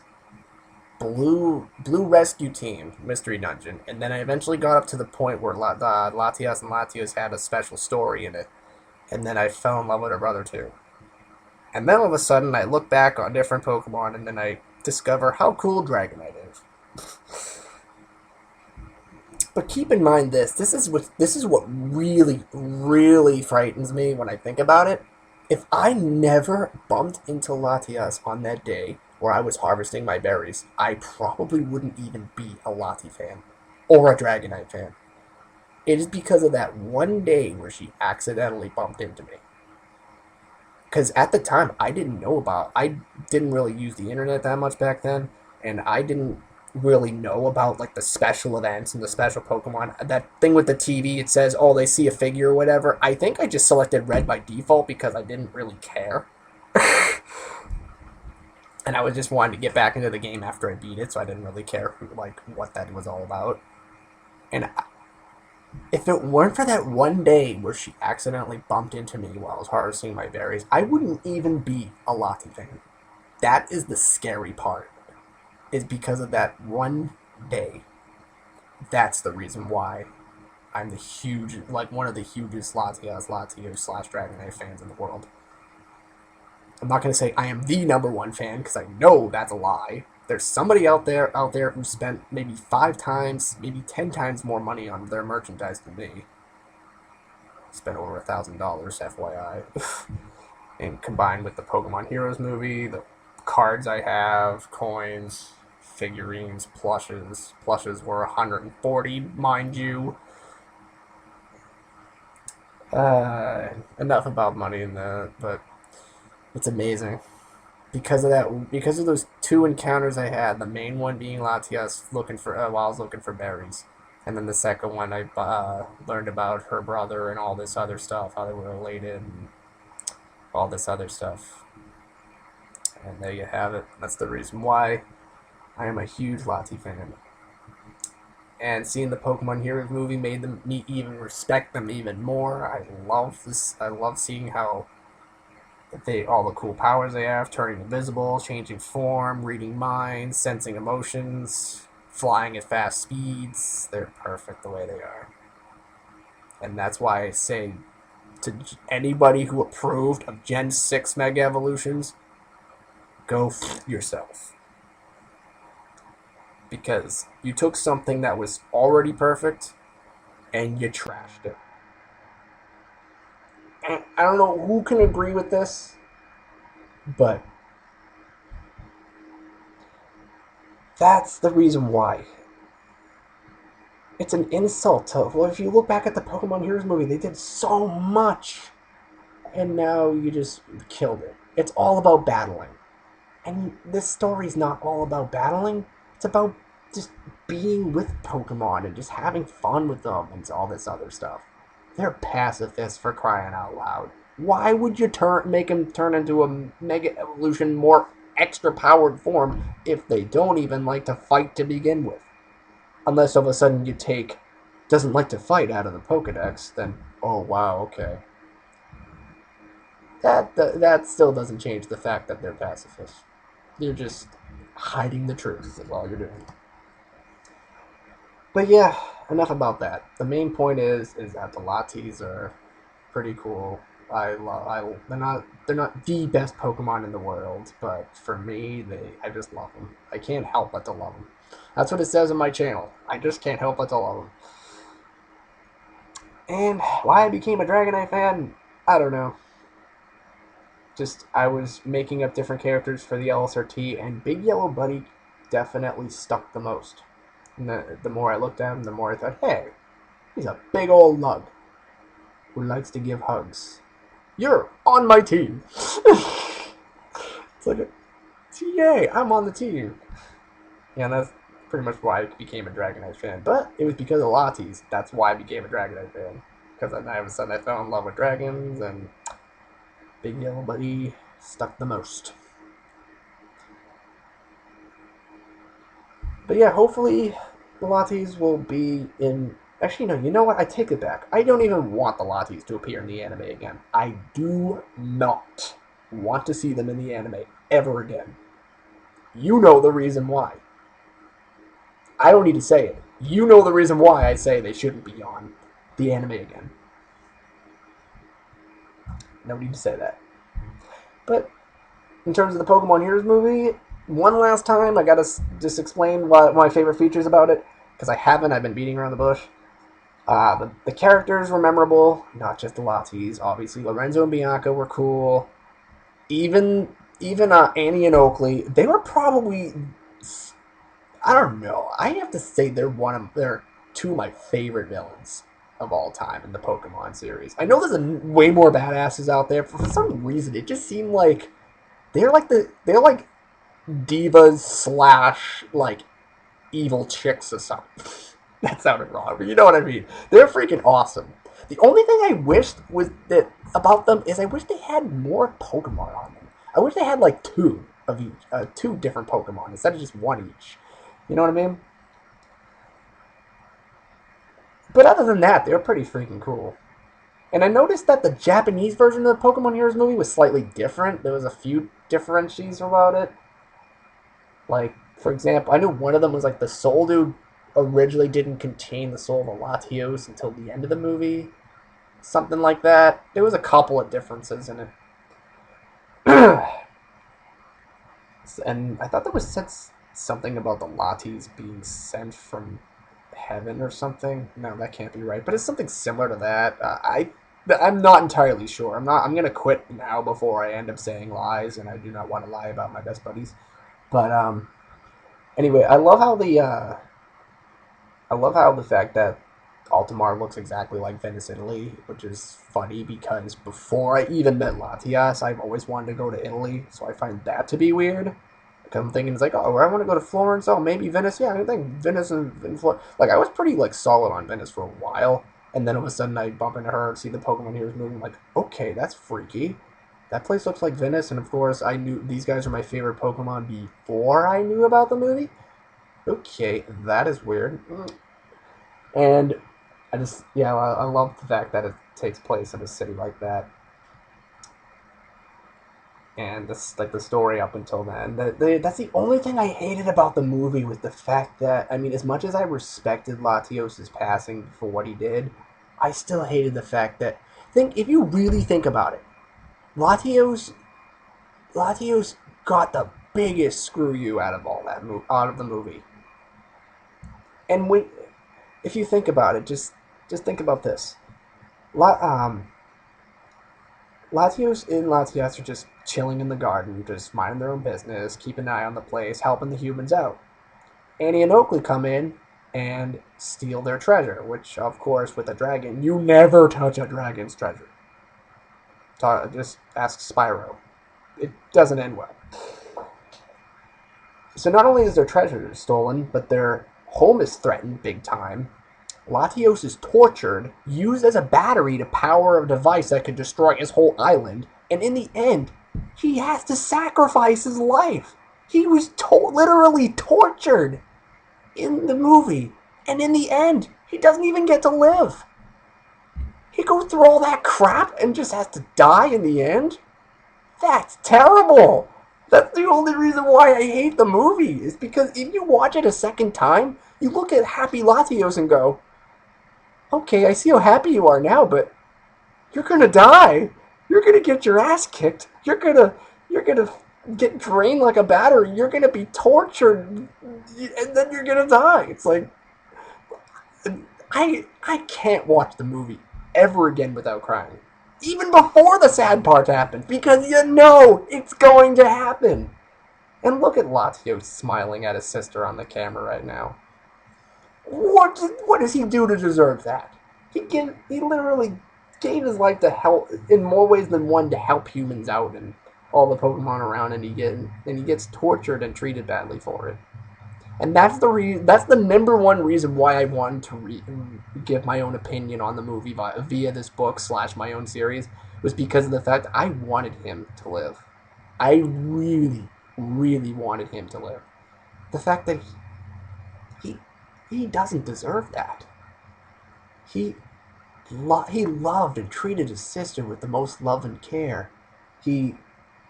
Blue Rescue Team Mystery Dungeon, and then I eventually got up to the point where Latias and Latios had a special story in it, and then I fell in love with her brother too. And then all of a sudden I look back on different Pokemon, and then I discover how cool Dragonite is. But keep in mind this is what really, really frightens me when I think about it. If I never bumped into Latias on that day where I was harvesting my berries, I probably wouldn't even be a Lati fan or a Dragonite fan. It is because of that one day where she accidentally bumped into me. Because at the time, I didn't really use the internet that much back then, and I didn't really know about like the special events and the special Pokemon. That thing with the TV, it says, oh, they see a figure or whatever. I think I just selected red by default because I didn't really care. And I was just wanting to get back into the game after I beat it, so I didn't really care what that was all about. And if it weren't for that one day where she accidentally bumped into me while I was harvesting my berries, I wouldn't even be a Lati fan. That is the scary part. Is because of that one day. That's the reason why I'm one of the hugest Latios / Dragonite fans in the world. I'm not going to say I am the number 1 fan, because I know that's a lie. There's somebody out there who spent maybe 5 times, maybe 10 times more money on their merchandise than me. Spent over $1,000, FYI. And combined with the Pokemon Heroes movie, the cards I have, coins, figurines, plushes. Plushes were $140, mind you. Enough about money in that, but it's amazing. Because of those 2 encounters I had, the main one being Latias while I was looking for berries. And then the second one, I learned about her brother and all this other stuff, how they were related, and all this other stuff. And there you have it. That's the reason why I am a huge Lati fan. And seeing the Pokemon Heroes movie made me even respect them even more. I love this. I love seeing how all the cool powers they have, turning invisible, changing form, reading minds, sensing emotions, flying at fast speeds. They're perfect the way they are. And that's why I say to anybody who approved of Gen 6 Mega Evolutions, go f*** yourself. Because you took something that was already perfect and you trashed it. And I don't know who can agree with this, but that's the reason why. It's an insult to... Well, if you look back at the Pokemon Heroes movie, they did so much. And now you just killed it. It's all about battling. And this story's not all about battling. It's about just being with Pokemon and just having fun with them and all this other stuff. They're pacifists, for crying out loud. Why would you make them turn into a Mega Evolution more extra powered form if they don't even like to fight to begin with? Unless all of a sudden you take doesn't like to fight out of the Pokedex, then oh wow, okay. That still doesn't change the fact that they're pacifists. They're just hiding the truth is all you're doing. But yeah, enough about that. The main point is that the Latis are pretty cool. They're not the best Pokemon in the world, but for me, I just love them. I can't help but to love them. That's what it says on my channel. I just can't help but to love them. And why I became a Dragonite fan, I don't know. Just, I was making up different characters for the LSRT, and Big Yellow Buddy definitely stuck the most. And the more I looked at him, the more I thought, hey, he's a big old lug who likes to give hugs. You're on my team. It's TA, I'm on the team. Yeah, and that's pretty much why I became a Dragonite fan. But it was because of Latis. That's why I became a Dragonite fan. Because then all of a sudden I fell in love with dragons, and Big Yellow Buddy stuck the most. But yeah, hopefully the Latis will be in. Actually, no, you know what? I take it back. I don't even want the Latis to appear in the anime again. I do not want to see them in the anime ever again. You know the reason why. I don't need to say it. You know the reason why I say they shouldn't be on the anime again. No need to say that. But in terms of the Pokemon Heroes movie, one last time, I gotta just explain what my favorite features about it, because I haven't. I've been beating around the bush. The characters were memorable, not just the Latis. Obviously, Lorenzo and Bianca were cool. Even Annie and Oakley, they were probably, I don't know. I have to say they're two of my favorite villains of all time in the Pokemon series. I know there's way more badasses out there. For some reason, it just seemed like they're like divas slash like evil chicks or something. That sounded wrong, but you know what I mean. They're freaking awesome. The only thing I wished was that about them is I wish they had more Pokemon on them. I wish they had like two of each, two different Pokemon instead of just one each. You know what I mean? But other than that, they're pretty freaking cool. And I noticed that the Japanese version of the Pokemon Heroes movie was slightly different. There was a few differences about it. Like, for example, I knew one of them was like the Soul Dude originally didn't contain the soul of a Latios until the end of the movie. Something like that. There was a couple of differences in it. And I thought there was something about the Latis being sent from heaven or something. No, that can't be right. But it's something similar to that. I'm not entirely sure. I'm gonna quit now before I end up saying lies, and I do not want to lie about my best buddies. But anyway, I love how the fact that Altamar looks exactly like Venice, Italy, which is funny because before I even met Latias, I've always wanted to go to Italy, so I find that to be weird. Like I'm thinking it's like, oh, I want to go to Florence, oh, maybe Venice, yeah, I think Venice and Florence. Like I was pretty like solid on Venice for a while, and then all of a sudden I bump into her and see the Pokemon Heroes movie. I'm like, okay, that's freaky. That place looks like Venice, and of course I knew these guys are my favorite Pokemon before I knew about the movie. Okay, that is weird. And I love the fact that it takes place in a city like that. And this, like the story up until then, that's the only thing I hated about the movie was the fact that, I mean, as much as I respected Latios' passing for what he did, I still hated the fact that, if you really think about it, Latios got the biggest screw you out of out of the movie. And if you think about it, just think about this. Latios and Latias are just chilling in the garden, just minding their own business, keeping an eye on the place, helping the humans out. Annie and Oakley come in and steal their treasure, which, of course, with a dragon, you never touch a dragon's treasure. Just ask Spyro. It doesn't end well. So not only is their treasure stolen, but their home is threatened big time. Latios is tortured, used as a battery to power a device that could destroy his whole island, and in the end, he has to sacrifice his life. He was literally tortured in the movie, and in the end, he doesn't even get to live. He goes through all that crap and just has to die in the end? That's terrible! That's the only reason why I hate the movie, is because if you watch it a second time, you look at Happy Latios and go, okay, I see how happy you are now, but you're gonna die. You're gonna get your ass kicked. You're gonna get drained like a battery. You're gonna be tortured, and then you're gonna die. It's like I can't watch the movie ever again without crying, even before the sad part happens, because you know it's going to happen. And look at Latios smiling at his sister on the camera right now. What does he do to deserve that? He literally gave his life to help, in more ways than one, to help humans out, and all the Pokemon around, and he gets tortured and treated badly for it. And that's the number one reason why I wanted to give my own opinion on the movie via this book / my own series, was because of the fact I wanted him to live. I really, really wanted him to live. The fact that he doesn't deserve that. He loved and treated his sister with the most love and care. He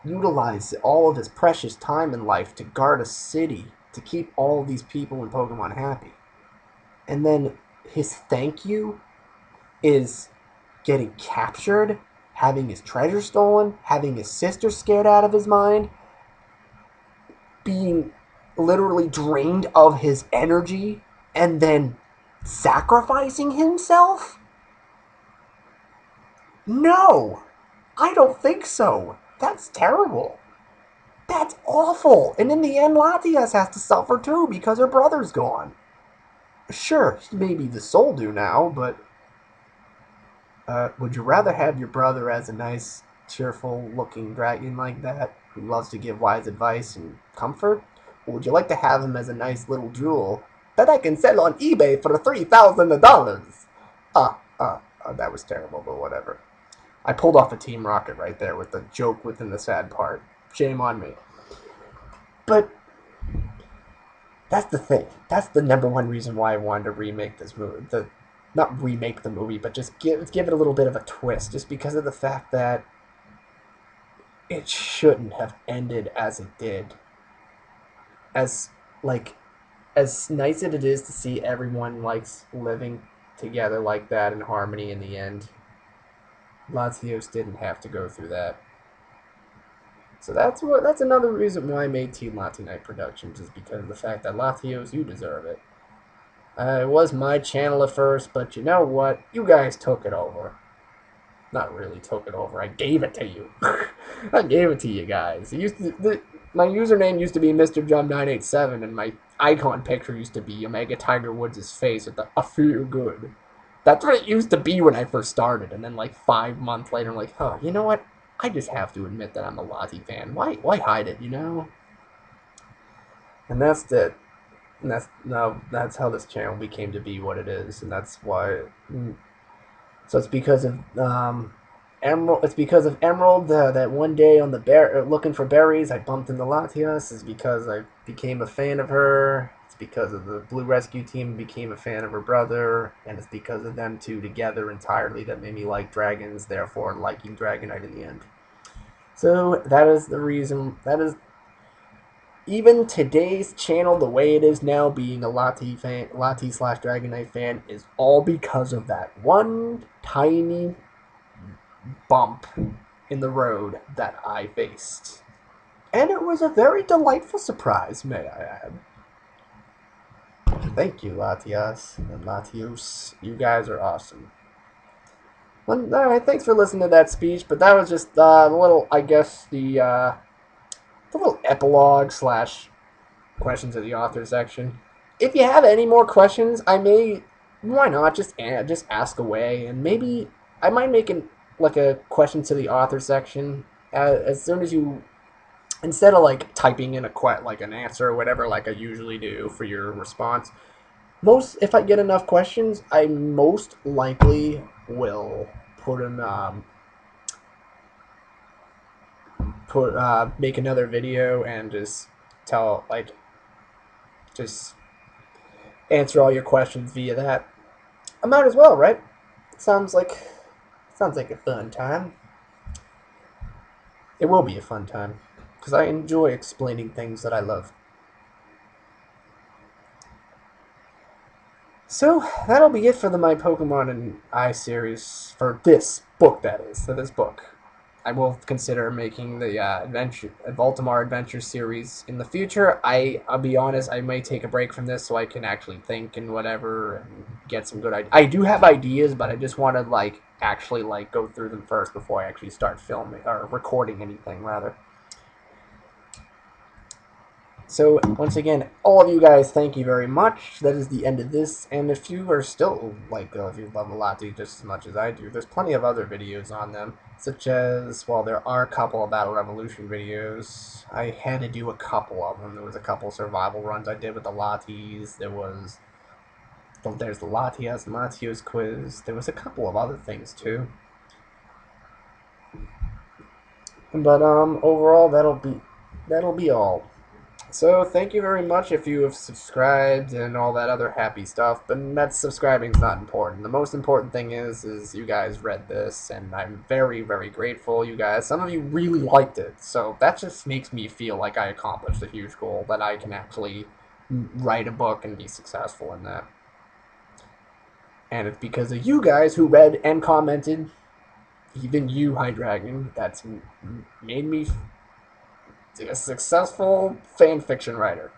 utilized all of his precious time in life to guard a city, to keep all of these people in Pokemon happy. And then his thank you is getting captured, having his treasure stolen, having his sister scared out of his mind, being literally drained of his energy, and then sacrificing himself? No, I don't think so. That's terrible. That's awful. And in the end, Latias has to suffer too because her brother's gone. Sure, maybe the Soldu now, but would you rather have your brother as a nice, cheerful-looking dragon like that, who loves to give wise advice and comfort? Or would you like to have him as a nice little jewel that I can sell on eBay for $3,000? That was terrible, but whatever. I pulled off a Team Rocket right there with the joke within the sad part. Shame on me. But that's the thing. That's the number one reason why I wanted to remake this movie. Not remake the movie, but just give it a little bit of a twist. Just because of the fact that it shouldn't have ended as it did. As nice as it is to see everyone living together like that in harmony in the end, Latios didn't have to go through that. So that's another reason why I made Team Latinite Productions, is because of the fact that Latios, you deserve it. It was my channel at first, but you know what? You guys took it over. Not really took it over. I gave it to you. I gave it to you guys. My username used to be Mr. Jump 987, and my icon picture used to be Omega Tiger Woods' face with the "I feel good." That's what it used to be when I first started, and then 5 months later, I'm like, oh, you know what? I just have to admit that I'm a Lati fan. Why hide it, you know? And that's it. And that's how this channel became to be what it is, and that's why. So it's because of Emerald. It's because of Emerald that one day on the looking for berries, I bumped into Latias. It's because I became a fan of her. It's because of the Blue Rescue Team became a fan of her brother, and it's because of them two together entirely that made me like dragons, therefore liking Dragonite in the end. So that is the reason. That is even today's channel, the way it is now, being a Lati / Dragonite fan, is all because of that one tiny bump in the road that I faced. And it was a very delightful surprise, may I add. Thank you, Latias and Latios. You guys are awesome. Well, alright, thanks for listening to that speech, but that was just a little, I guess, the little epilogue / questions of the author section. If you have any more questions, why not just ask away, and maybe I might make a question to the author section as soon as you, instead of typing in an answer or whatever like I usually do for your response. If I get enough questions, I most likely will put in make another video and just just answer all your questions via that. I might as well, right? Sounds like a fun time. It will be a fun time because I enjoy explaining things that I love. So that'll be it for the My Pokemon and I series for this book. That is for this book. I will consider making the Baltimore Adventure series in the future. I'll be honest, I may take a break from this so I can actually think and whatever and get some good ideas. I do have ideas, but I just want to actually go through them first before I actually start filming or recording anything rather. So once again, all of you guys, thank you very much. That is the end of this. And if you are still if you love Latis just as much as I do, there's plenty of other videos on them, such as, well, there are a couple of Battle Revolution videos. I had to do a couple of them. There was a couple survival runs I did with the Latis. There's the Latias and Latios quiz. There was a couple of other things too. But overall, that'll be all. So thank you very much if you have subscribed and all that other happy stuff. But that's subscribing's not important. The most important thing is you guys read this, and I'm very, very grateful. You guys, some of you really liked it, so that just makes me feel like I accomplished a huge goal, that I can actually write a book and be successful in that. And it's because of you guys who read and commented, even you, Hydreigon, that's made me a successful fan fiction writer.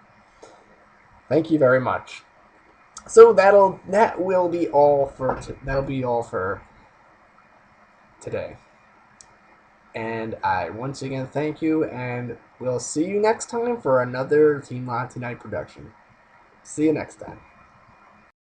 Thank you very much. So that will be all for today. And I once again thank you, and we'll see you next time for another Team Latinite production. See you next time.